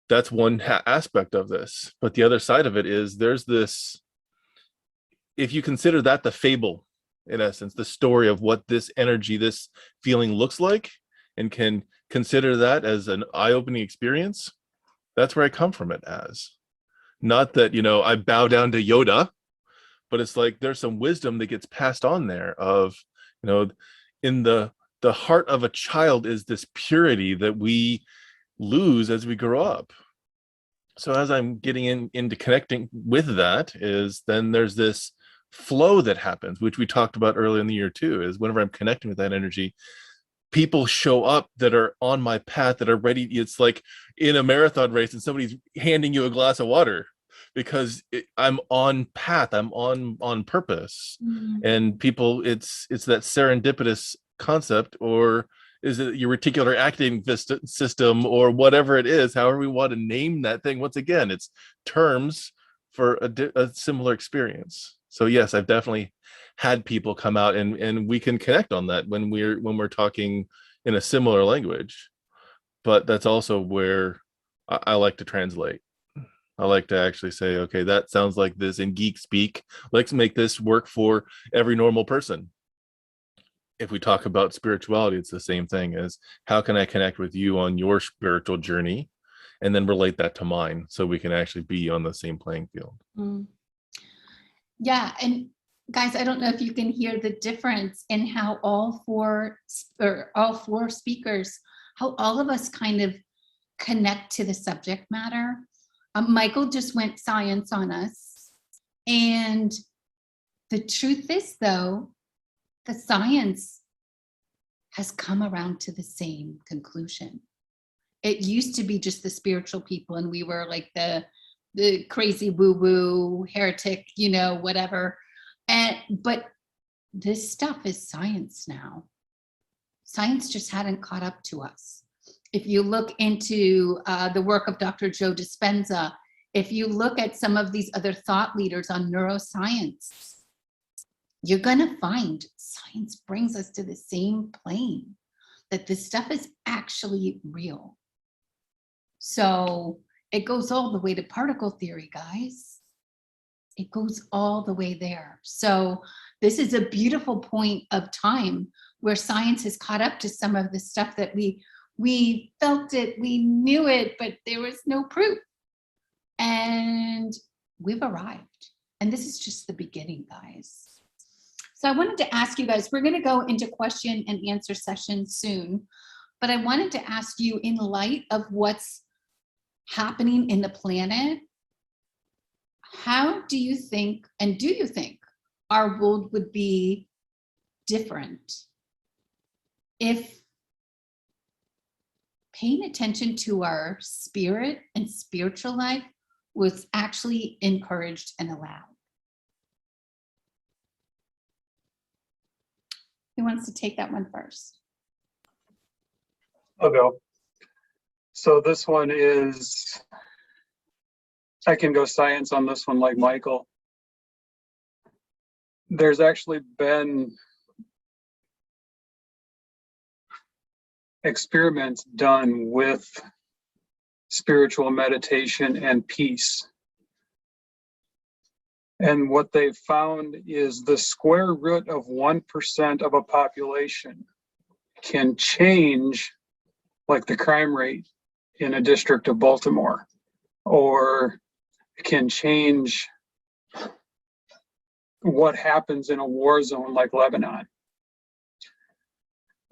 That's one aspect of this. But the other side of it is there's this, if you consider that the fable, in essence, the story of what this energy, this feeling looks like, and can consider that as an eye-opening experience, that's where I come from it as. Not that, you know, I bow down to Yoda, but it's like there's some wisdom that gets passed on there of, you know, in the heart of a child is this purity that we lose as we grow up. So as I'm getting into connecting with that, is then there's this flow that happens, which we talked about earlier in the year too, is whenever I'm connecting with that energy, people show up that are on my path, that are ready. It's like in a marathon race and somebody's handing you a glass of water, because I'm on path, I'm on purpose. And people, it's that serendipitous concept, or is it your reticular activating system, or whatever it is, however we want to name that thing. Once again, it's terms for a similar experience. So yes, I've definitely had people come out, and we can connect on that when we're talking in a similar language. But that's also where I like to translate. I like to actually say, okay, that sounds like this in geek speak. Let's make this work for every normal person. If we talk about spirituality, it's the same thing as how can I connect with you on your spiritual journey, and then relate that to mine, so we can actually be on the same playing field. Yeah, and guys, I don't know if you can hear the difference in how all four speakers, how all of us kind of connect to the subject matter. Michael just went science on us. And the truth is, though, the science has come around to the same conclusion. It used to be just the spiritual people, and we were like the crazy woo-woo heretic, you know, whatever. But this stuff is science now. Science just hadn't caught up to us. If you look into the work of Dr. Joe Dispenza, if you look at some of these other thought leaders on neuroscience, you're gonna find science brings us to the same plane, that this stuff is actually real. So it goes all the way to particle theory, guys. It goes all the way there. So this is a beautiful point of time where science has caught up to some of the stuff that we felt it, we knew it, but there was no proof. And we've arrived. And this is just the beginning, guys. So I wanted to ask you guys, we're going to go into question and answer session soon, but I wanted to ask you, in light of what's happening in the planet, how do you think, and do you think our world would be different if paying attention to our spirit and spiritual life was actually encouraged and allowed? Who wants to take that one first? I'll go. So this one is, I can go science on this one like Michael. There's actually been experiments done with spiritual meditation and peace. And what they found is the square root of 1% of a population can change, like, the crime rate in a district of Baltimore, or can change what happens in a war zone like Lebanon.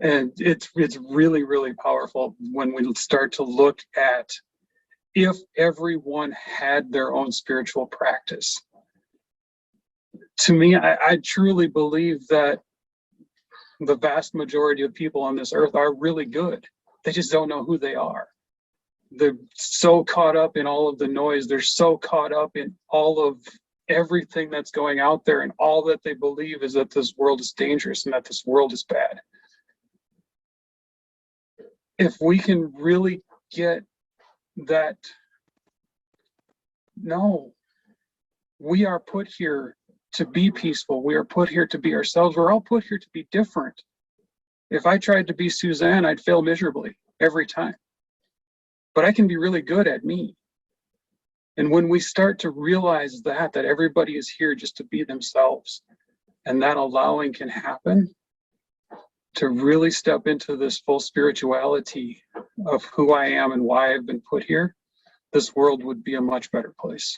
And it's really, really powerful when we start to look at if everyone had their own spiritual practice. To me, I truly believe that the vast majority of people on this earth are really good. They just don't know who they are. They're so caught up in all of the noise. They're so caught up in all of everything that's going out there, and all that they believe is that this world is dangerous and that this world is bad. If we can really get that, no, we are put here to be peaceful. We are put here to be ourselves. We're all put here to be different. If I tried to be Suzanne, I'd fail miserably every time. But I can be really good at me. And when we start to realize that everybody is here just to be themselves, and that allowing can happen, to really step into this full spirituality of who I am and why I've been put here, this world would be a much better place.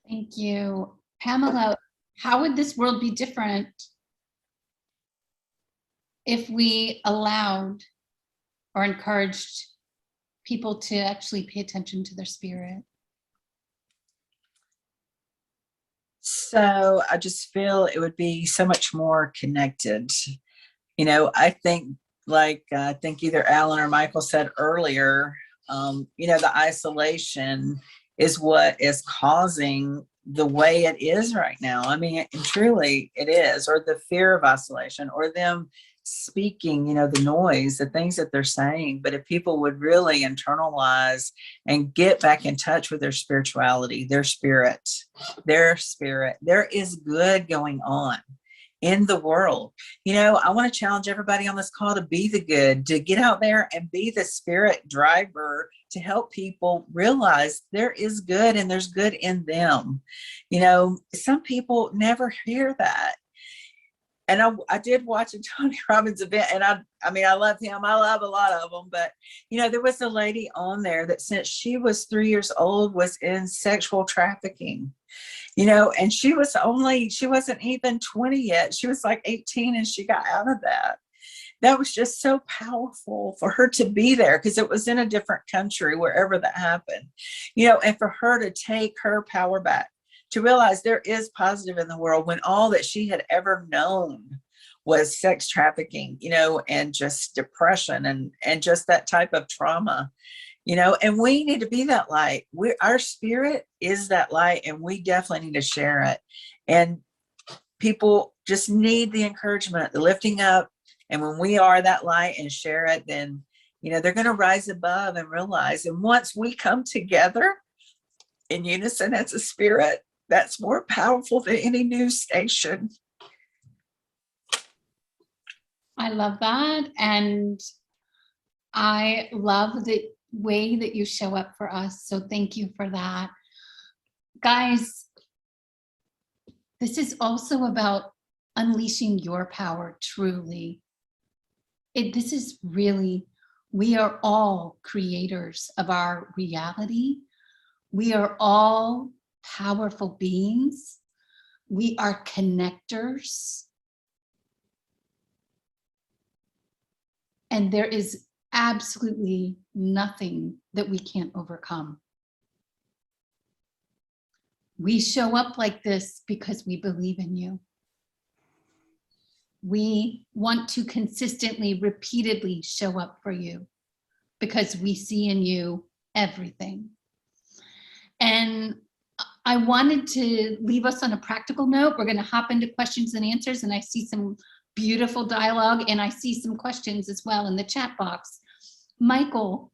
Thank you. Pamela, how would this world be different if we allowed or encouraged people to actually pay attention to their spirit? So I just feel it would be so much more connected. You know, I think, like I think either Alan or Michael said earlier, you know, the isolation is what is causing the way it is right now. I mean, truly it is, or the fear of isolation, or them speaking, you know, the noise, the things that they're saying. But if people would really internalize and get back in touch with their spirituality, their spirit, there is good going on in the world. You know, I want to challenge everybody on this call to be the good, to get out there and be the spirit driver, to help people realize there is good and there's good in them. You know, some people never hear that. And I did watch a Tony Robbins event, and I mean, I love him. I love a lot of them, but you know, there was a lady on there that since she was 3 years old was in sexual trafficking, you know, and she wasn't even 20 yet. She was like 18 and she got out of that. That was just so powerful for her to be there, because it was in a different country, wherever that happened, you know, and for her to take her power back, to realize there is positive in the world when all that she had ever known was sex trafficking, you know, and just depression and just that type of trauma, you know, and we need to be that light. Our spirit is that light, and we definitely need to share it. And people just need the encouragement, the lifting up. And when we are that light and share it, then, you know, they're going to rise above and realize. And once we come together in unison as a spirit, that's more powerful than any news station. I love that. And I love the way that you show up for us. So thank you for that. Guys, this is also about unleashing your power truly. This is really, we are all creators of our reality. We are all powerful beings. We are connectors. And there is absolutely nothing that we can't overcome. We show up like this because we believe in you. We want to consistently, repeatedly show up for you because we see in you everything. And I wanted to leave us on a practical note. We're going to hop into questions and answers, and I see some beautiful dialogue, and I see some questions as well in the chat box. Michael,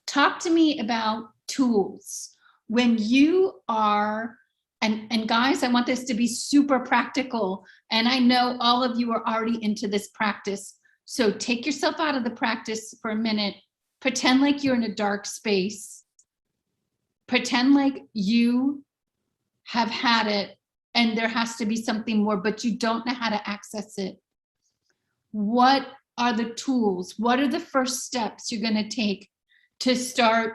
talk to me about tools. When you are, and guys, I want this to be super practical, and I know all of you are already into this practice, so take yourself out of the practice for a minute. Pretend like you're in a dark space. Pretend like you have had it and there has to be something more, but you don't know how to access it. What are the tools? What are the first steps you're going to take to start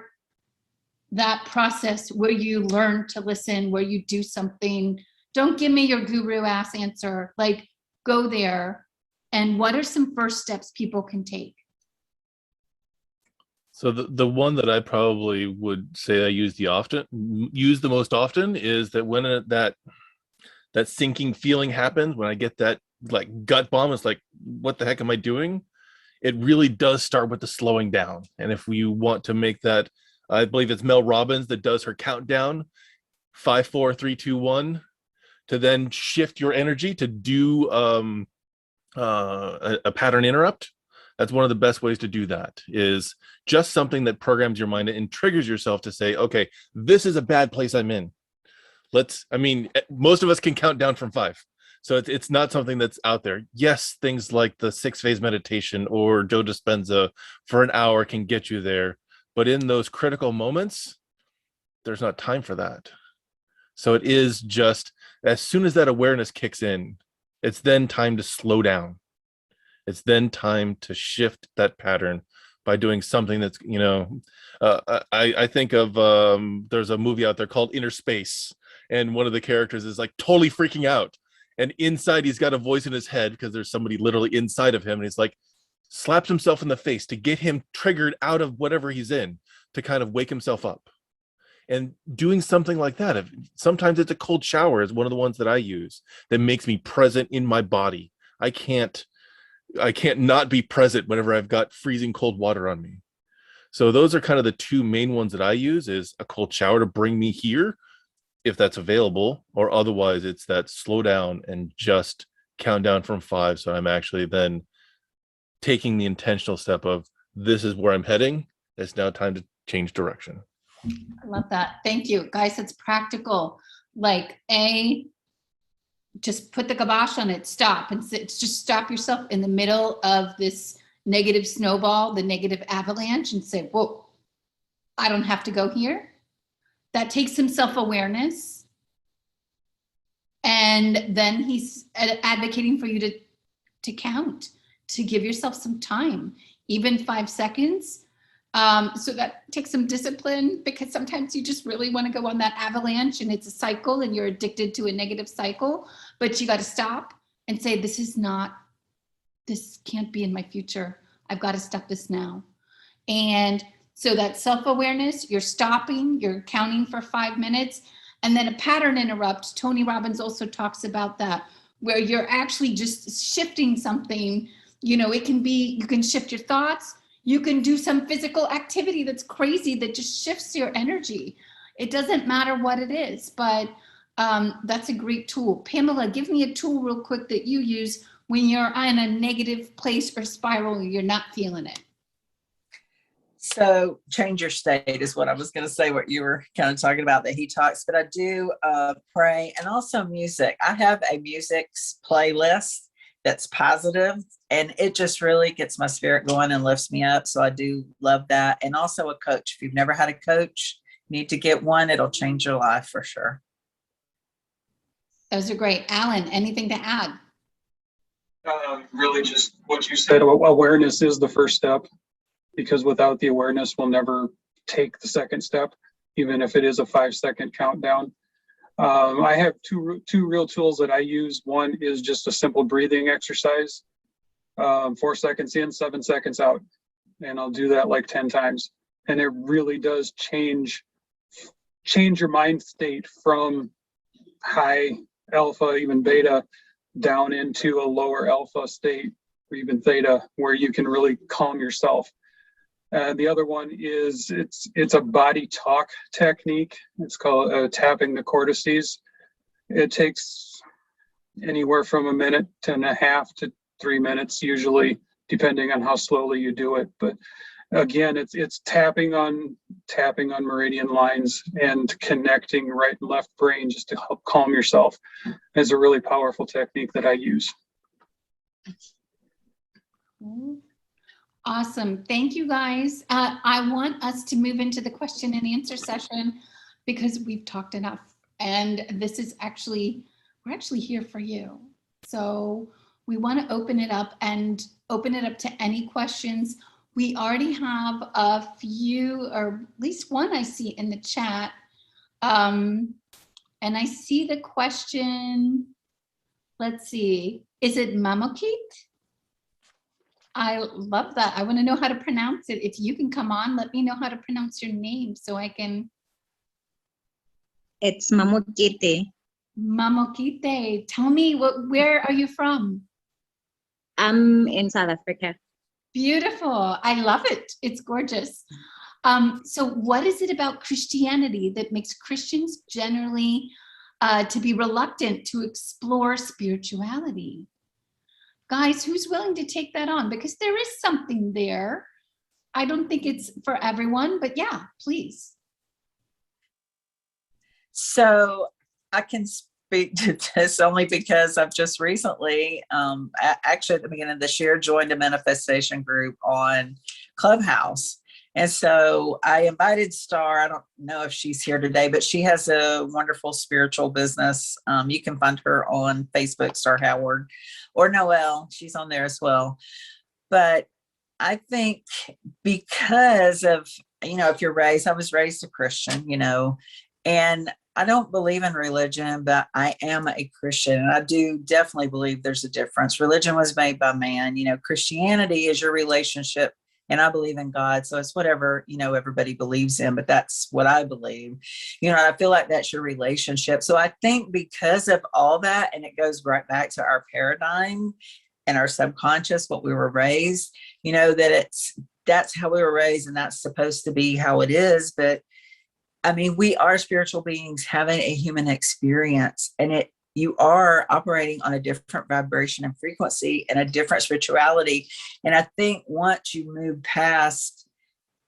that process where you learn to listen, where you do something? Don't give me your guru ass answer. Like, go there. And what are some first steps people can take? So the one that I probably would say I use the most often is that when that sinking feeling happens, when I get that like gut bomb, it's like, what the heck am I doing? It really does start with the slowing down. And if you want to make that, I believe it's Mel Robbins that does her countdown, 5, 4, 3, 2, 1, to then shift your energy to do a pattern interrupt. That's one of the best ways to do that, is just something that programs your mind and triggers yourself to say, okay, this is a bad place I'm in. Most of us can count down from 5. So it's not something that's out there. Yes, things like the 6-phase meditation or Joe Dispenza for an hour can get you there. But in those critical moments, there's not time for that. So it is just, as soon as that awareness kicks in, it's then time to slow down. It's then time to shift that pattern by doing something that's, I think of, there's a movie out there called Inner Space, and one of the characters is like totally freaking out. And inside he's got a voice in his head because there's somebody literally inside of him. And he's like, slaps himself in the face to get him triggered out of whatever he's in, to kind of wake himself up. And doing something like that, sometimes it's a cold shower is one of the ones that I use that makes me present in my body. I can't not be present whenever I've got freezing cold water on me. So those are kind of the two main ones that I use, is a cold shower to bring me here, if that's available, or otherwise it's that slow down and just count down from 5. So I'm actually then taking the intentional step of, this is where I'm heading. It's now time to change direction. I love that. Thank you. Guys, it's practical. Like, just put the kibosh on it, stop, and just stop yourself in the middle of this negative snowball, the negative avalanche, and say, whoa, I don't have to go here. That takes some self-awareness. And then he's advocating for you to count, to give yourself some time, even 5 seconds. So that takes some discipline, because sometimes you just really want to go on that avalanche and it's a cycle and you're addicted to a negative cycle, but you got to stop and say, this can't be in my future. I've got to stop this now. And so that self-awareness, you're stopping, you're counting for 5 minutes, and then a pattern interrupt. Tony Robbins also talks about that, where you're actually just shifting something. It can be, you can shift your thoughts. You can do some physical activity that's crazy that just shifts your energy. It doesn't matter what it is, but that's a great tool. Pamela, give me a tool real quick that you use when you're in a negative place or spiral, you're not feeling it. So change your state is what I was going to say, what you were kind of talking about that he talks, but I do pray, and also music. I have a music playlist that's positive, and it just really gets my spirit going and lifts me up. So I do love that. And also a coach. If you've never had a coach, you need to get one. It'll change your life for sure. Those are great. Alan, anything to add? Really just what you said, awareness is the first step, because without the awareness, we'll never take the second step, even if it is a 5-second countdown. I have two real tools that I use. One is just a simple breathing exercise, 4 seconds in, 7 seconds out. And I'll do that like 10 times. And it really does change your mind state from high alpha, even beta, down into a lower alpha state, or even theta, where you can really calm yourself. The other one is it's a body talk technique. It's called tapping the cortices. It takes anywhere from 1.5 minutes to 3 minutes, usually, depending on how slowly you do it. But again, it's tapping on meridian lines and connecting right and left brain just to help calm yourself. It's a really powerful technique that I use. Awesome. Thank you, guys. I want us to move into the question and answer session, because we've talked enough, and this is we're actually here for you. So we want to open it up to any questions. We already have a few, or at least one I see in the chat. And I see the question. Let's see. Is it Mamokit? I love that. I want to know how to pronounce it. If you can come on, let me know how to pronounce your name so I can. It's Mamukite. Mamokite. Tell me, where are you from? I'm in South Africa. Beautiful. I love it. It's gorgeous. So what is it about Christianity that makes Christians generally to be reluctant to explore spirituality? Guys, who's willing to take that on? Because there is something there. I don't think it's for everyone, but yeah, please. So I can speak to this only because I've just recently, actually at the beginning of this year, joined a manifestation group on Clubhouse. And so I invited Star. I don't know if she's here today, but she has a wonderful spiritual business. You can find her on Facebook, Star Howard, or Noelle. She's on there as well. But I think because of, if you're raised, I was raised a Christian, and I don't believe in religion, but I am a Christian. And I do definitely believe there's a difference. Religion was made by man. Christianity is your relationship. And I believe in God. So it's whatever, everybody believes in, but that's what I believe. I feel like that's your relationship. So I think because of all that, and it goes right back to our paradigm and our subconscious, what we were raised, that's how we were raised and that's supposed to be how it is. But I mean, we are spiritual beings having a human experience, and you are operating on a different vibration and frequency and a different spirituality. And I think once you move past,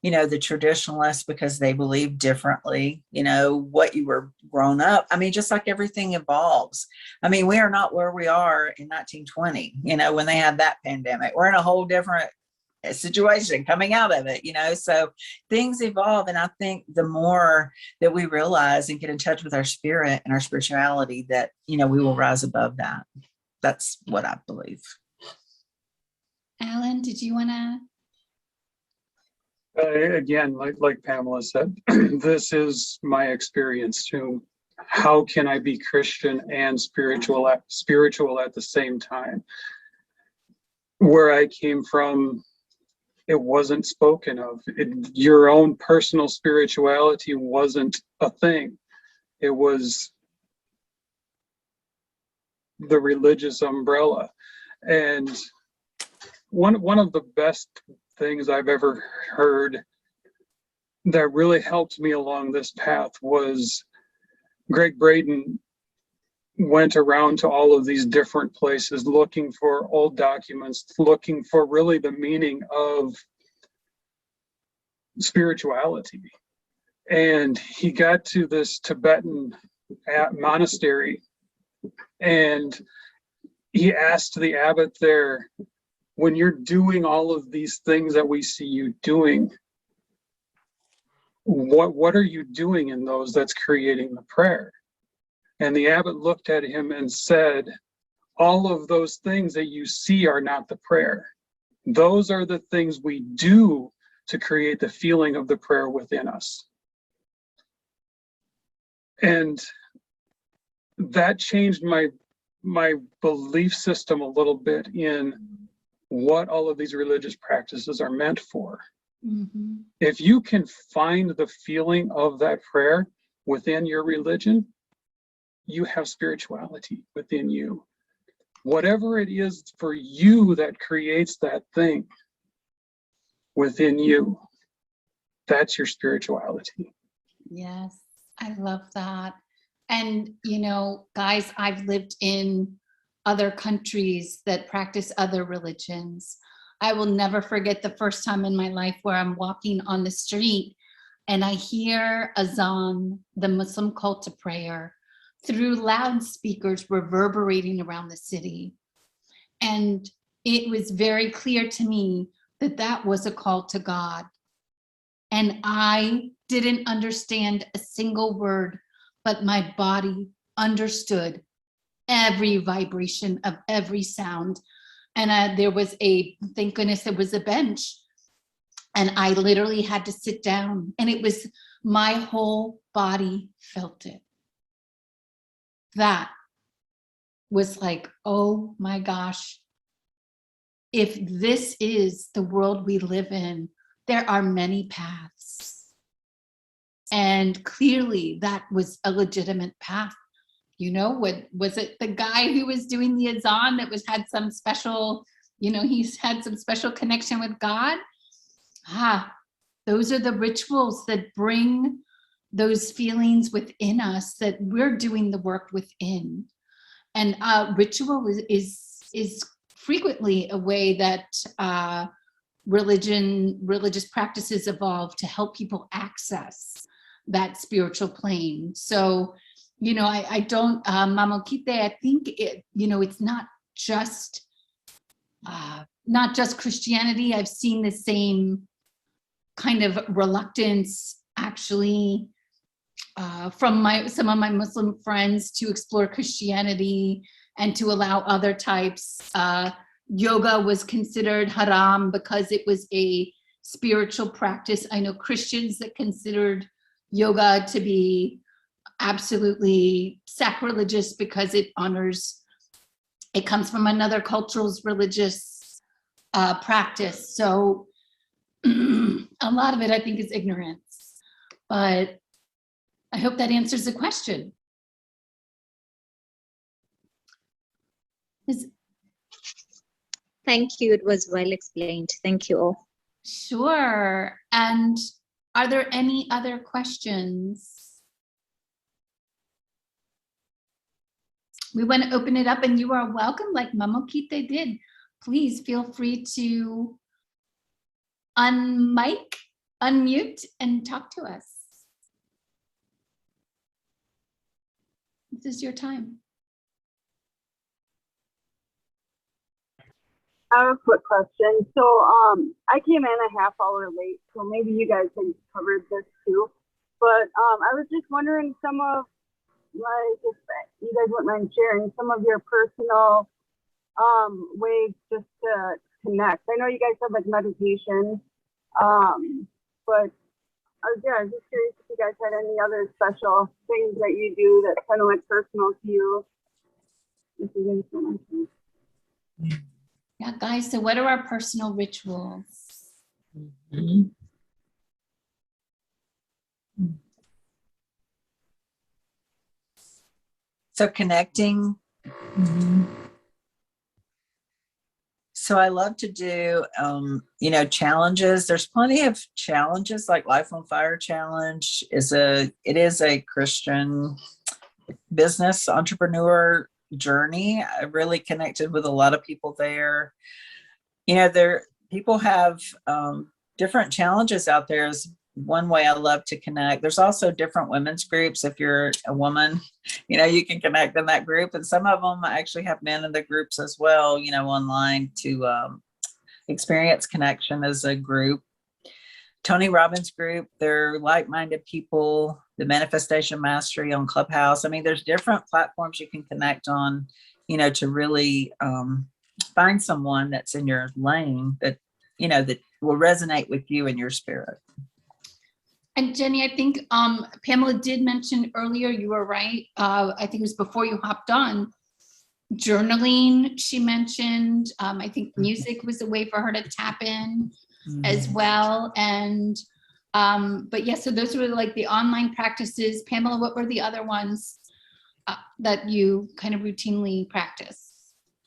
the traditionalists, because they believe differently, what you were grown up. I mean, just like everything evolves. I mean, we are not where we are in 1920, when they had that pandemic. We're in a whole different situation coming out of it, so things evolve. And I think the more that we realize and get in touch with our spirit and our spirituality, that we will rise above that. That's what I believe. Alan, did you want to again, like Pamela said, this is my experience too. How can I be Christian and spiritual at the same time? Where I came from, it wasn't spoken of. Your own personal spirituality wasn't a thing. It was the religious umbrella. And one of the best things I've ever heard that really helped me along this path was Greg Braden went around to all of these different places looking for old documents, looking for really the meaning of spirituality. And he got to this Tibetan monastery, and he asked the abbot there, when you're doing all of these things that we see you doing, what are you doing in those that's creating the prayer? And the abbot looked at him and said, all of those things that you see are not the prayer. Those are the things we do to create the feeling of the prayer within us. And that changed my belief system a little bit in what all of these religious practices are meant for. Mm-hmm. If you can find the feeling of that prayer within your religion, you have spirituality within you. Whatever it is for you that creates that thing within you, that's your spirituality. Yes, I love that. And, guys, I've lived in other countries that practice other religions. I will never forget the first time in my life where I'm walking on the street and I hear azan, the Muslim call to prayer, through loudspeakers reverberating around the city. And it was very clear to me that that was a call to God. And I didn't understand a single word, but my body understood every vibration of every sound. And there was thank goodness there was a bench. And I literally had to sit down, and it was my whole body felt it. That was like, oh my gosh, if this is the world we live in, there are many paths. And clearly that was a legitimate path. You know, what was it, the guy who was doing the azan that had some special, you know, he's had some special connection with God? Those are the rituals that bring those feelings within us, that we're doing the work within. And ritual is frequently a way that religious practices evolve to help people access that spiritual plane. So, you know, I don't, Mamokite, I think it's not just Christianity. I've seen the same kind of reluctance actually from some of my Muslim friends to explore Christianity and to allow other types. Yoga was considered haram because it was a spiritual practice. I know Christians that considered yoga to be absolutely sacrilegious because it comes from another cultural's religious practice. So a lot of it, I think, is ignorance. But I hope that answers the question. Thank you. It was well explained. Thank you all. Sure. And are there any other questions? We want to open it up, and you are welcome, like Mamokite did. Please feel free to unmute, and talk to us. This is your time. I have a quick question. So I came in a half hour late, so maybe you guys have covered this too. But I was just wondering if you guys wouldn't mind sharing some of your personal ways just to connect. I know you guys have like meditation, but I was just curious if you guys had any other special things that you do that's kind of like personal to you. If you guys don't mind. Yeah, guys, so what are our personal rituals? So connecting. So I love to do, challenges. There's plenty of challenges, like Life on Fire Challenge it is a Christian business entrepreneur journey. I really connected with a lot of people there. People have different challenges out there is one way I love to connect. There's also different women's groups. If you're a woman, you can connect in that group. And some of them actually have men in the groups as well, online to experience connection as a group. Tony Robbins group, they're like-minded people. The Manifestation Mastery on Clubhouse. I mean, there's different platforms you can connect on, to really find someone that's in your lane that, that will resonate with you and your spirit. And Jenny, I think Pamela did mention earlier, you were right. I think it was before you hopped on. Journaling, she mentioned. I think music was a way for her to tap in as well. And but yeah, so those were like the online practices. Pamela, what were the other ones that you kind of routinely practice?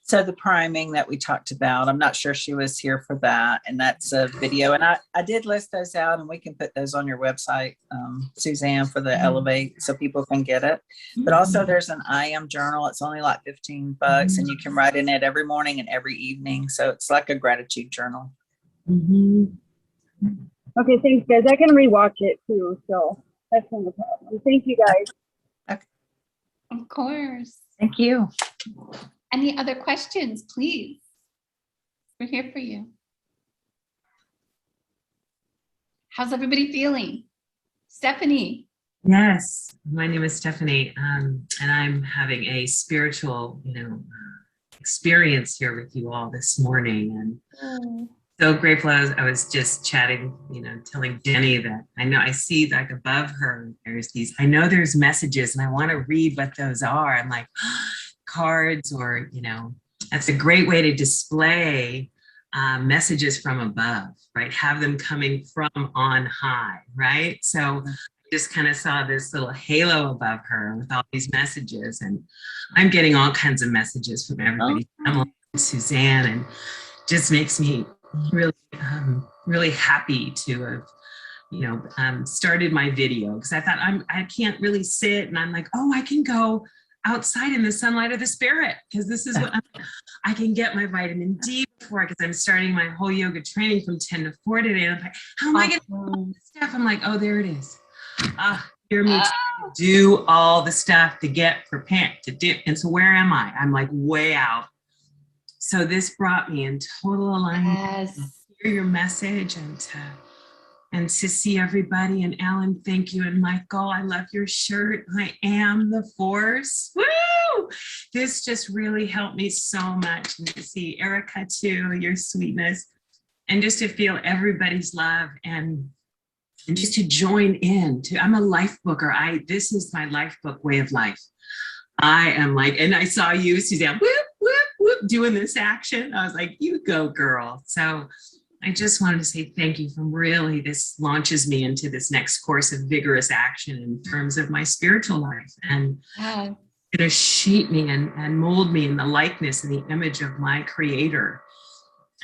So the priming that we talked about, I'm not sure she was here for that. And that's a video. And I did list those out, and we can put those on your website, Suzanne, for the Elevate, so people can get it. But also there's an I Am journal. It's only like $15 and you can write in it every morning and every evening. So it's like a gratitude journal. Okay, thanks guys. I can rewatch it too. So that's no problem. Thank you guys. Okay. Of course. Thank you. Any other questions, please? We're here for you. How's everybody feeling? Stephanie. Yes, my name is Stephanie, and I'm having a spiritual, experience here with you all this morning, and so grateful. I was just chatting, telling Jenny that I see like above her, there's messages, and I want to read what those are. I'm like, cards, or that's a great way to display messages from above, right? Have them coming from on high, right? So just kind of saw this little halo above her with all these messages, and I'm getting all kinds of messages from everybody. Pamela and Suzanne, and just makes me really, really happy to have, started my video, because I thought I can't really sit, and I'm like, oh, I can go outside in the sunlight of the spirit, because this is what I can get my vitamin D before, because I'm starting my whole yoga training from 10 to 4 today. And I'm like, how am I going to do all this stuff? I'm like, oh, there it is. Hear me do all the stuff to get prepared to do. And so where am I? I'm like way out. So this brought me in total alignment. Yes. To hear your message and to see everybody. And Alan, thank you. And Michael, I love your shirt. I am the force. Woo! This just really helped me so much. And to see Erica too, your sweetness, and just to feel everybody's love, and just to join in. I'm a life booker. This is my life book way of life. I am like, and I saw you, Suzanne, whoop, whoop, whoop, doing this action. I was like, you go, girl. So I just wanted to say thank you from really, this launches me into this next course of vigorous action in terms of my spiritual life, and it'll shape me and mold me in the likeness and the image of my creator.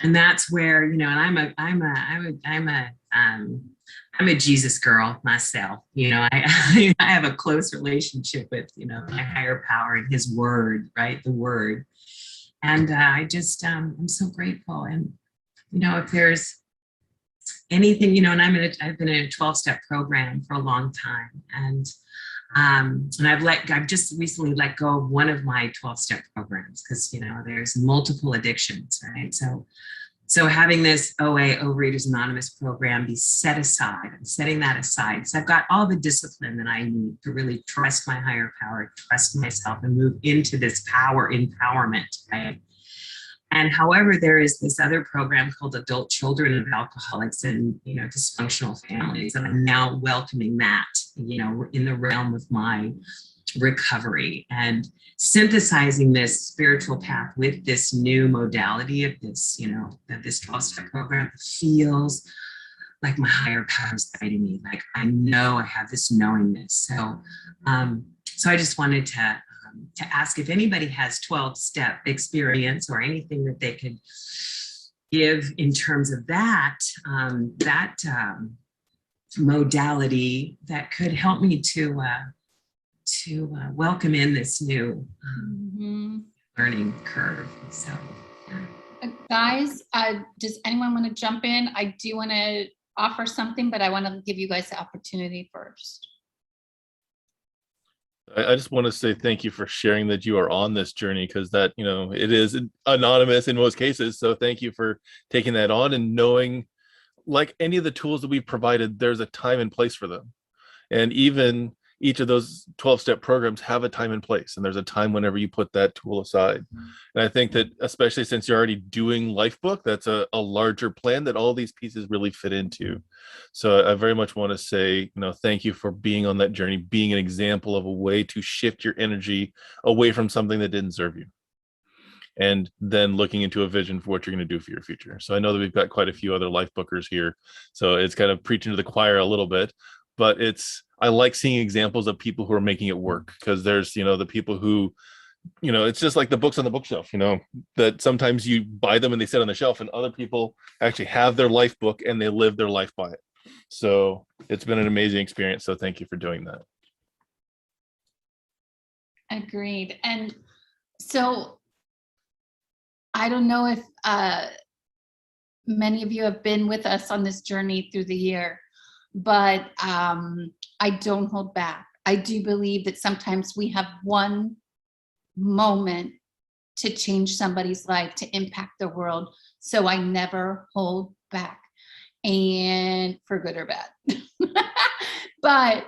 And that's where, and I'm a Jesus girl myself. I have a close relationship with, my higher power and his word, right? The word. And I'm so grateful. And, if there's anything, and I've been in a 12-step program for a long time. And I've just recently let go of one of my 12-step programs, because, there's multiple addictions, right? So having this OA, Overeaters Anonymous program, be set aside, I'm setting that aside. So I've got all the discipline that I need to really trust my higher power, trust myself, and move into this power empowerment, right? And however, there is this other program called Adult Children of Alcoholics and, dysfunctional families. And I'm now welcoming that, in the realm of my recovery, and synthesizing this spiritual path with this new modality of this, this 12-step program feels like my higher power is guiding me. Like I know I have this knowingness. So I just wanted to ask if anybody has 12-step experience or anything that they could give in terms of that modality that could help me to welcome in this new learning curve. So, guys, does anyone want to jump in? I do want to offer something, but I want to give you guys the opportunity first. I just want to say thank you for sharing that you are on this journey, because that, it is anonymous in most cases. So thank you for taking that on, and knowing, like any of the tools that we've provided, there's a time and place for them. And even each of those 12-step programs have a time and place, and there's a time whenever you put that tool aside. And I think that, especially since you're already doing Lifebook, that's a larger plan that all these pieces really fit into. So I very much want to say, thank you for being on that journey, being an example of a way to shift your energy away from something that didn't serve you, and then looking into a vision for what you're going to do for your future. So I know that we've got quite a few other Lifebookers here, so it's kind of preaching to the choir a little bit, but I like seeing examples of people who are making it work, because there's, the people who, it's just like the books on the bookshelf, that sometimes you buy them and they sit on the shelf, and other people actually have their life book and they live their life by it. So it's been an amazing experience. So thank you for doing that. Agreed. And so I don't know if many of you have been with us on this journey through the year, but I don't hold back. I do believe that sometimes we have one moment to change somebody's life, to impact the world. So I never hold back, and for good or bad. But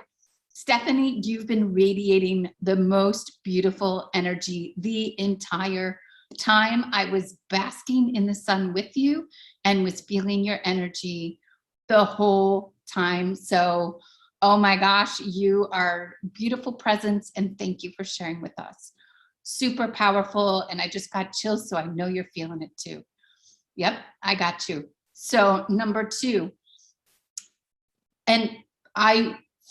Stephanie, you've been radiating the most beautiful energy the entire time. I was basking in the sun with you and was feeling your energy the whole time. So, oh my gosh, you are beautiful presence, and thank you for sharing with us. Super powerful, and I just got chills, so I know you're feeling it too. Yep, I got you. So number 2, and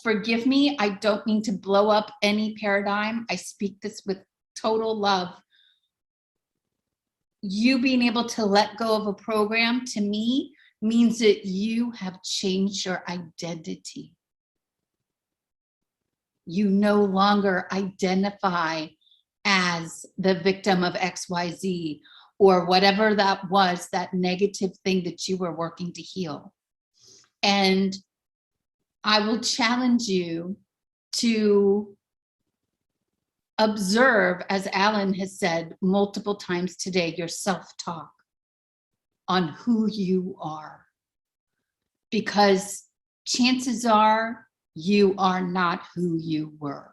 forgive me, I don't mean to blow up any paradigm. I speak this with total love. You being able to let go of a program, to me, means that you have changed your identity. You no longer identify as the victim of XYZ or whatever that was, that negative thing that you were working to heal. And I will challenge you to observe, as Alan has said multiple times today, your self-talk on who you are. Because chances are you are not who you were.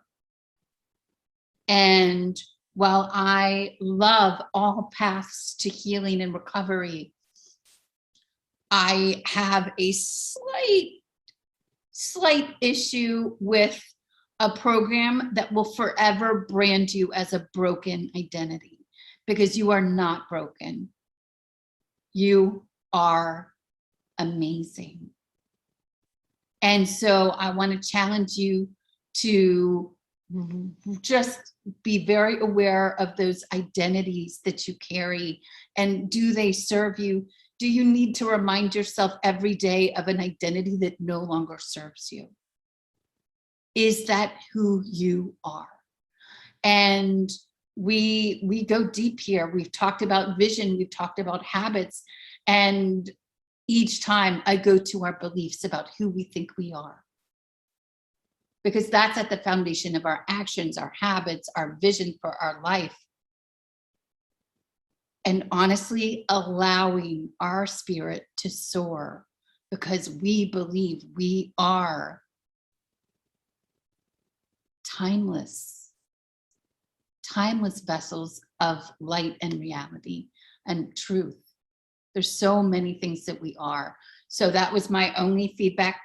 And while I love all paths to healing and recovery, I have a slight issue with a program that will forever brand you as a broken identity, because you are not broken. You are amazing. And so I want to challenge you to just be very aware of those identities that you carry, and do they serve you? Do you need to remind yourself every day of an identity that no longer serves you? Is that who you are? And we go deep here. We've talked about vision, we've talked about habits, and each time I go to our beliefs about who we think we are. Because that's at the foundation of our actions, our habits, our vision for our life. And honestly, allowing our spirit to soar, because we believe we are timeless vessels of light and reality and truth. There's so many things that we are. So that was my only feedback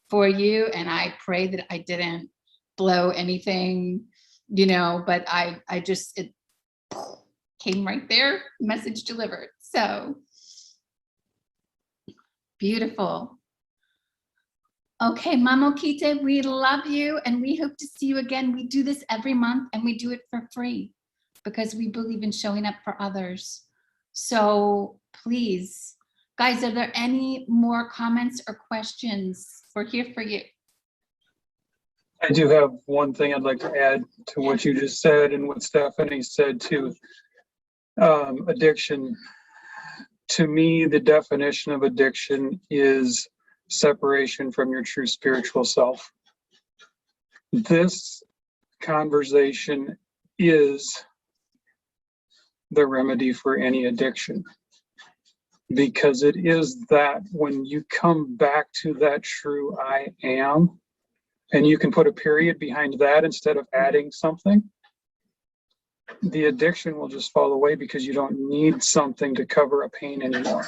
for you. And I pray that I didn't blow anything, but I just, it came right there, message delivered. So beautiful. Okay, Mamokite, we love you and we hope to see you again. We do this every month and we do it for free because we believe in showing up for others. So please, guys, are there any more comments or questions? We're here for you. I do have one thing I'd like to add to what you just said and what Stephanie said too. Addiction. To me, the definition of addiction is separation from your true spiritual self. This conversation is the remedy for any addiction, because it is that when you come back to that true I am, and you can put a period behind that instead of adding something, the addiction will just fall away because you don't need something to cover a pain anymore.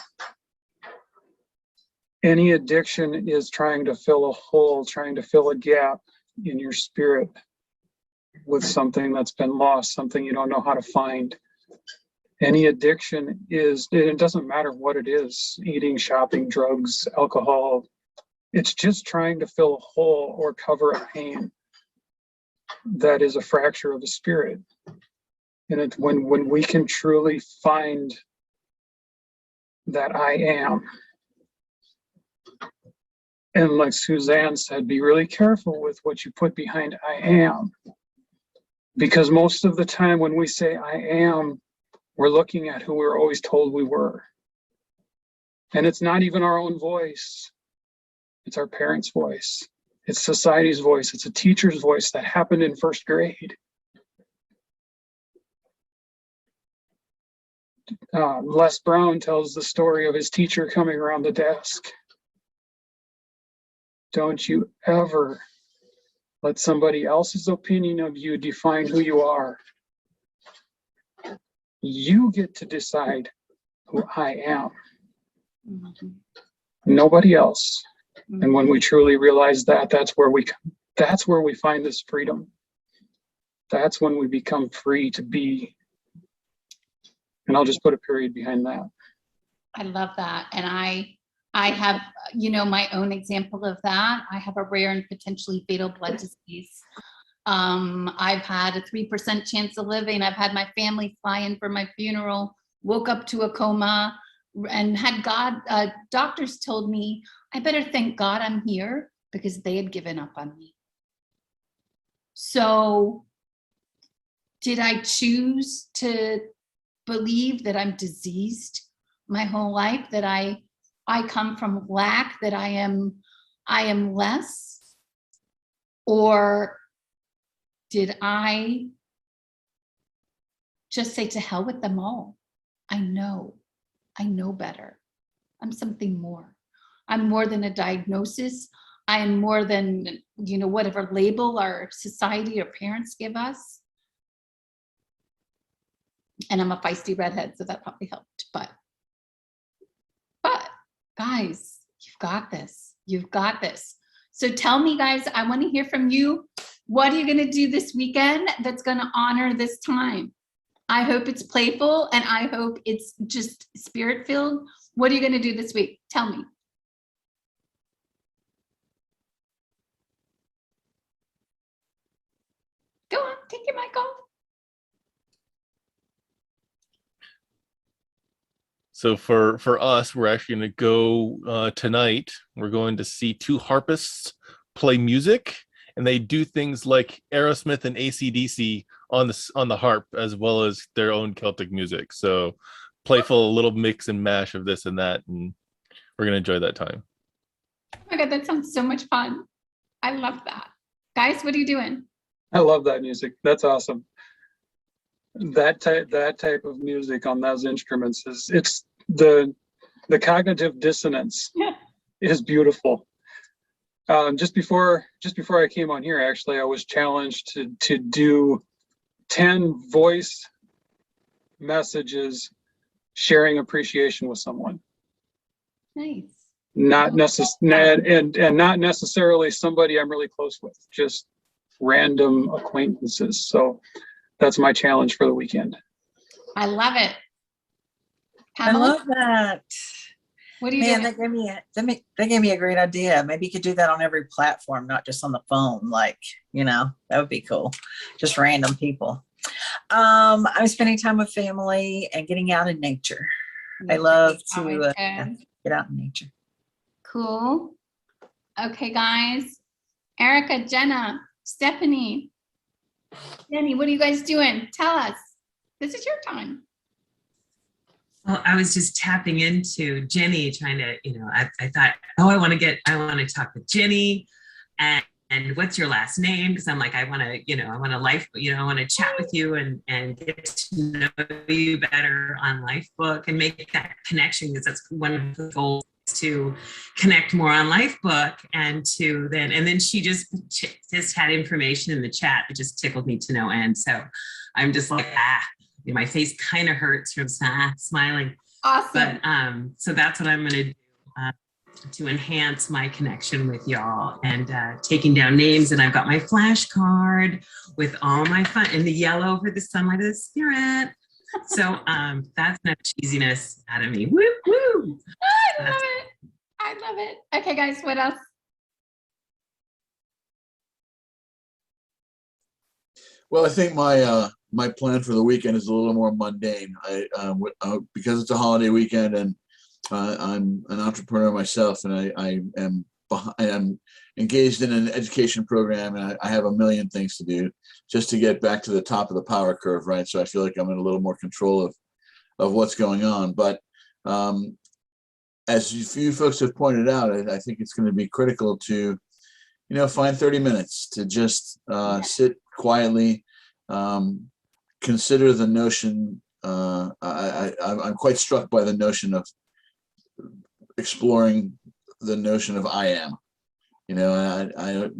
Any addiction is trying to fill a hole, trying to fill a gap in your spirit with something that's been lost, something you don't know how to find. Any addiction is, it doesn't matter what it is, eating, shopping, drugs, alcohol, it's just trying to fill a hole or cover a pain that is a fracture of the spirit. And it's when we can truly find that I am. And like Suzanne said, be really careful with what you put behind I am. Because most of the time when we say I am, we're looking at who we're always told we were. And it's not even our own voice. It's our parents' voice. It's society's voice. It's a teacher's voice that happened in first grade. Les Brown tells the story of his teacher coming around the desk. Don't you ever let somebody else's opinion of you define who you are. You get to decide who I am. Mm-hmm. Nobody else. Mm-hmm. And when we truly realize that, that's where we find this freedom. That's when we become free to be. And I'll just put a period behind that. I love that. And I have, my own example of that. I have a rare and potentially fatal blood disease. I've had a 3% chance of living. I've had my family fly in for my funeral, woke up to a coma, and had doctors told me, I better thank God I'm here, because they had given up on me. So did I choose to believe that I'm diseased my whole life, that I come from lack, that I am less? Or did I just say, to hell with them all? I know better. I'm something more. I'm more than a diagnosis. I am more than, whatever label our society or parents give us. And I'm a feisty redhead, so that probably helped. But guys, you've got this. You've got this. So tell me, guys, I want to hear from you. What are you going to do this weekend that's going to honor this time? I hope it's playful, and I hope it's just spirit-filled. What are you going to do this week? Tell me. Go on, take your mic off. So for us, we're actually going to go tonight. We're going to see two harpists play music, and they do things like Aerosmith and AC/DC on the harp, as well as their own Celtic music. So playful, a little mix and mash of this and that, and we're going to enjoy that time. Oh my God, that sounds so much fun. I love that. Guys, what are you doing? I love that music. That's awesome. That type of music on those instruments it's the cognitive dissonance is beautiful. Just before I came on here, actually, I was challenged to do 10 voice messages sharing appreciation with someone. Nice. Not necessarily somebody I'm really close with, just random acquaintances. So that's my challenge for the weekend. I love it. I Pamela, love that. what are you Man, doing? they gave me a great idea. Maybe you could do that on every platform, not just on the phone. Like, that would be cool. Just random people. I'm spending time with family and getting out in nature. I love to get out in nature. Cool. Okay, guys. Erica, Jenna, Stephanie, Jenny, what are you guys doing? Tell us. This is your time. Well, I was just tapping into Jenny, trying to, I thought, I want to talk with Jenny, and what's your last name? Because I'm like, I want to chat with you and get to know you better on Lifebook and make that connection, because that's one of the goals, to connect more on Lifebook, and then she just had information in the chat. It just tickled me to no end. So I'm just like, my face kind of hurts from smiling. Awesome. But so that's what I'm going to do to enhance my connection with y'all, and taking down names. And I've got my flashcard with all my fun in the yellow for the sunlight of the spirit. So that's enough cheesiness out of me. Woo woo! I love it. I love it. Okay, guys, what else? Well, I think my plan for the weekend is a little more mundane. Because it's a holiday weekend, and I'm an entrepreneur myself, and I am engaged in an education program, and I have a million things to do just to get back to the top of the power curve, right? So I feel like I'm in a little more control of what's going on. But as a few folks have pointed out, I think it's going to be critical to, find 30 minutes to just sit quietly, consider the notion. I'm quite struck by the notion of exploring the notion of I am. I'm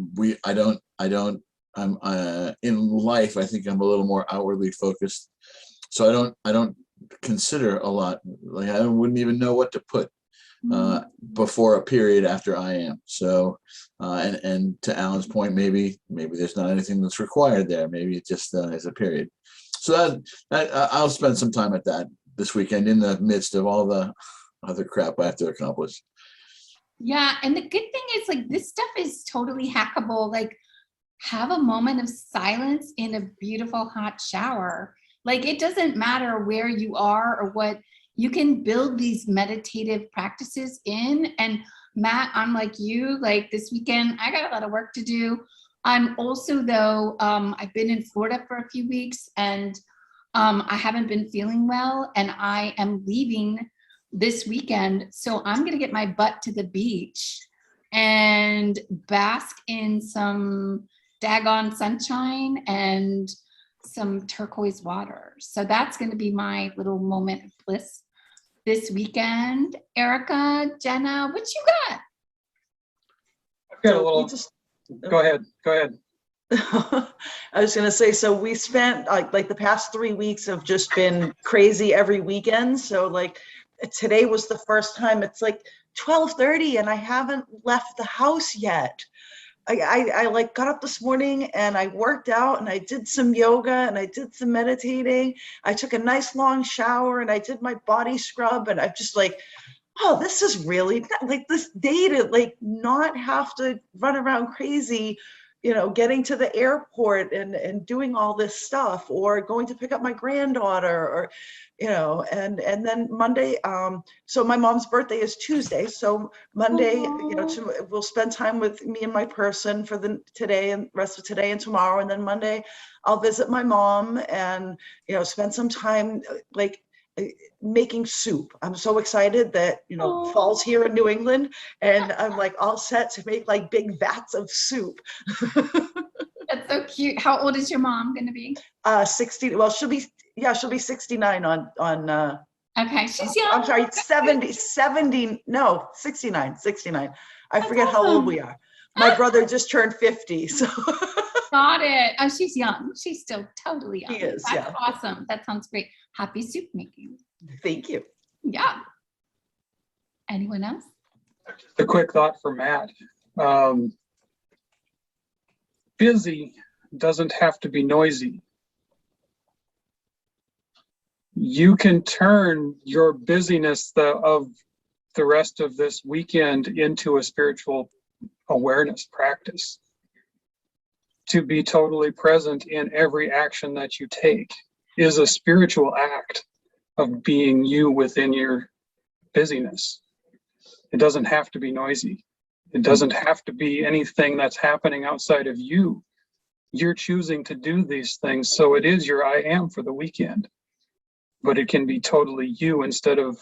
in life, I think I'm a little more outwardly focused, so I don't consider a lot. Like, I wouldn't even know what to put before a period after I am. So and to Alan's point, maybe there's not anything that's required there. Maybe it just is a period. So that I'll spend some time at that this weekend, in the midst of all the other crap I have to accomplish. Yeah, and the good thing is like this stuff is totally hackable. Like have a moment of silence in a beautiful hot shower. Like it doesn't matter where you are or what, you can build these meditative practices in. And Matt, I'm like you, like this weekend, I got a lot of work to do. I'm also though, I've been in Florida for a few weeks and I haven't been feeling well and I am leaving this weekend. So I'm gonna get my butt to the beach and bask in some daggone sunshine and some turquoise water. So that's gonna be my little moment of bliss this weekend. Erica, Jenna, what you got? I've got a So little, we just- go ahead. I was going to say, so we spent like the past 3 weeks have just been crazy every weekend. So like today was the first time it's like 12:30 and I haven't left the house yet. I like got up this morning and I worked out and I did some yoga and I did some meditating. I took a nice long shower and I did my body scrub and I'm just like, oh, this is really like this day to like not have to run around crazy, you know, getting to the airport and doing all this stuff or going to pick up my granddaughter or, you know, and then Monday, so my mom's birthday is Tuesday. So Monday, you know, we'll spend time with me and my person for the today and rest of today and tomorrow. And then Monday I'll visit my mom and, you know, spend some time like making soup. I'm so excited that, you know, fall's here in New England and I'm like all set to make like big vats of soup. That's so cute. How old is your mom gonna be? 60, well, she'll be 69 on Okay, she's young. I'm sorry, 70, no, 69. I That's forget how old awesome. we are. My brother just turned 50, so. Got it. Oh, she's young. She's still totally young. She is, That's yeah. awesome. That sounds great. Happy soup making. Thank you. Yeah. Anyone else? A quick thought for Matt. Busy doesn't have to be noisy. You can turn your busyness of the rest of this weekend into a spiritual awareness practice. To be totally present in every action that you take is a spiritual act of being you within your busyness. It doesn't have to be noisy. It doesn't have to be anything that's happening outside of you. You're choosing to do these things, so it is your I am for the weekend. But it can be totally you instead of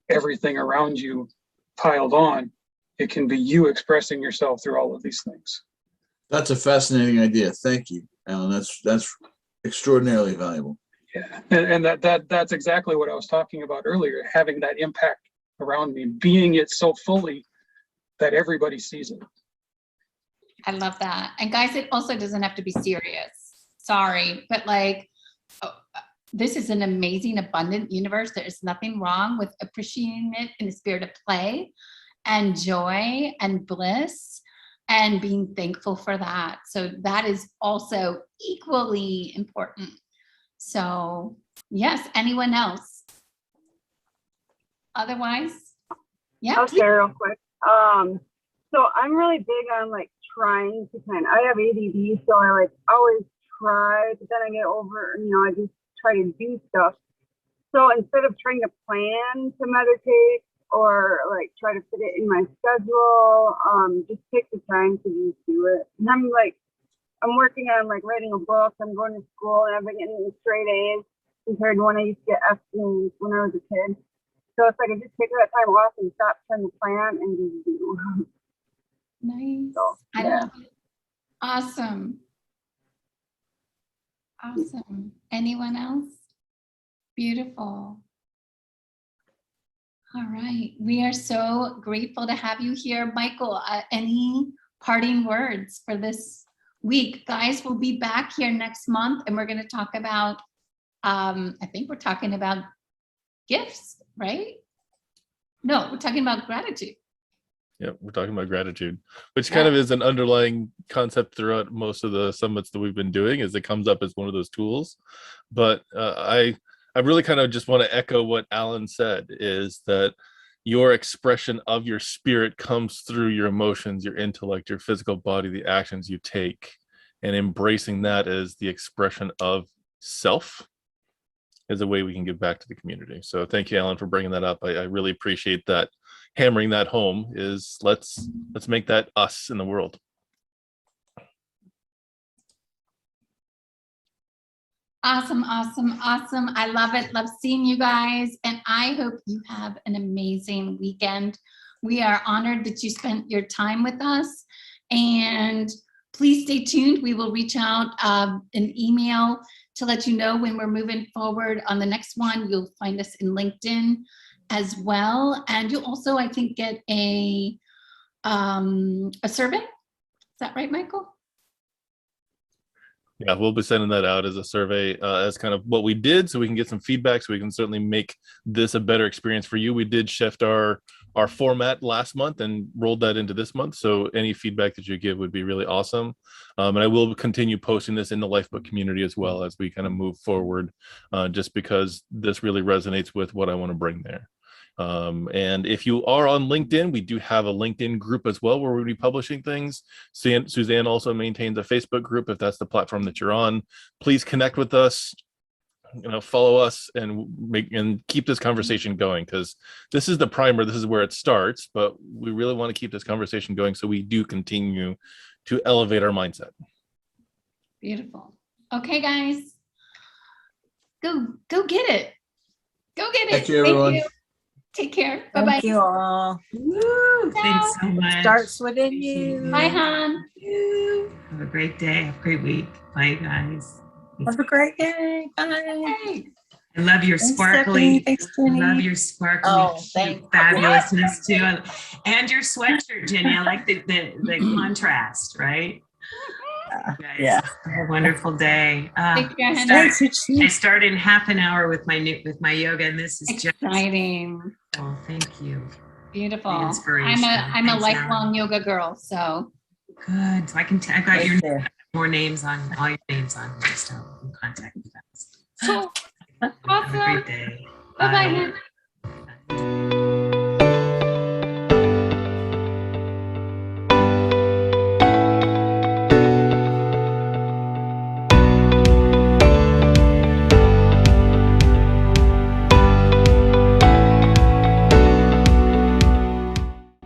everything around you piled on. It can be you expressing yourself through all of these things. That's a fascinating idea. Thank you, Alan. That's extraordinarily valuable. Yeah, and that's exactly what I was talking about earlier, having that impact around me, being it so fully that everybody sees it. I love that. And guys, it also doesn't have to be serious. Sorry, but like, this is an amazing, abundant universe. There is nothing wrong with appreciating it in the spirit of play and joy and bliss and being thankful for that. So that is also equally important. So yes, anyone else? Otherwise, yeah. I'll share real quick. So I'm really big on like trying to I have ADD, so I like always try, but then I get over, you know, I just try to do stuff. So instead of trying to plan to meditate or like try to fit it in my schedule, just take the time to just do it. And I'm working on like writing a book. I'm going to school and I've been getting straight A's compared to when I used to get F's when I was a kid. So if I could just take that time off and stop trying to plan and just do. Nice. So, I yeah. love it. Awesome. Awesome. Anyone else? Beautiful. All right. We are so grateful to have you here. Michael, any parting words for this week? Guys, we'll be back here next month and we're going to talk about, I think we're talking about gifts, right? No, we're talking about gratitude. Yeah, we're talking about gratitude, which kind of is an underlying concept throughout most of the summits that we've been doing, is it comes up as one of those tools. But I I really kind of just want to echo what Alan said, is that your expression of your spirit comes through your emotions, your intellect, your physical body, the actions you take, and embracing that as the expression of self is a way we can give back to the community. So thank you, Alan, for bringing that up. I really appreciate that. Hammering that home is let's make that us in the world. Awesome, awesome, awesome. I love it. Love seeing you guys. And I hope you have an amazing weekend. We are honored that you spent your time with us. And please stay tuned. We will reach out an email to let you know when we're moving forward on the next one. You'll find us in LinkedIn as well. And you'll also, I think, get a survey. Is that right, Michael? Yeah, we'll be sending that out as a survey, as kind of what we did, so we can get some feedback, so we can certainly make this a better experience for you. We did shift our format last month and rolled that into this month, so any feedback that you give would be really awesome. And I will continue posting this in the Lifebook community as well as we kind of move forward, just because this really resonates with what I want to bring there. And if you are on LinkedIn, we do have a LinkedIn group as well where we'll be publishing things. Suzanne also maintains a Facebook group if that's the platform that you're on. Please connect with us, follow us, and keep this conversation going, because this is the primer. This is where it starts, but we really want to keep this conversation going so we do continue to elevate our mindset. Beautiful. Okay, guys, go get it. Go get it. Thank you, everyone. Thank you. Take care. Bye-bye. Thank you all. Woo, thanks so much. Starts within you. Bye, hon. Have a great day. Have a great week. Bye, guys. Have a great day. Bye. I love your Thanks, sparkly. Stephanie. Thanks, Jenny. Love your sparkly, Oh, cute thank you. fabulousness too, and your sweatshirt, Jenny. I like the contrast, right? Guys, Yeah. have a wonderful day. Take care, I start in half an hour with my yoga, and this is just exciting. Oh, thank you. Beautiful. The inspiration. I'm a Thanks, lifelong Alan. yoga girl, so Good. So I can. I've got more names on all your names on here, so you can contact me. cool. Have a Awesome. great day. Bye-bye. Bye.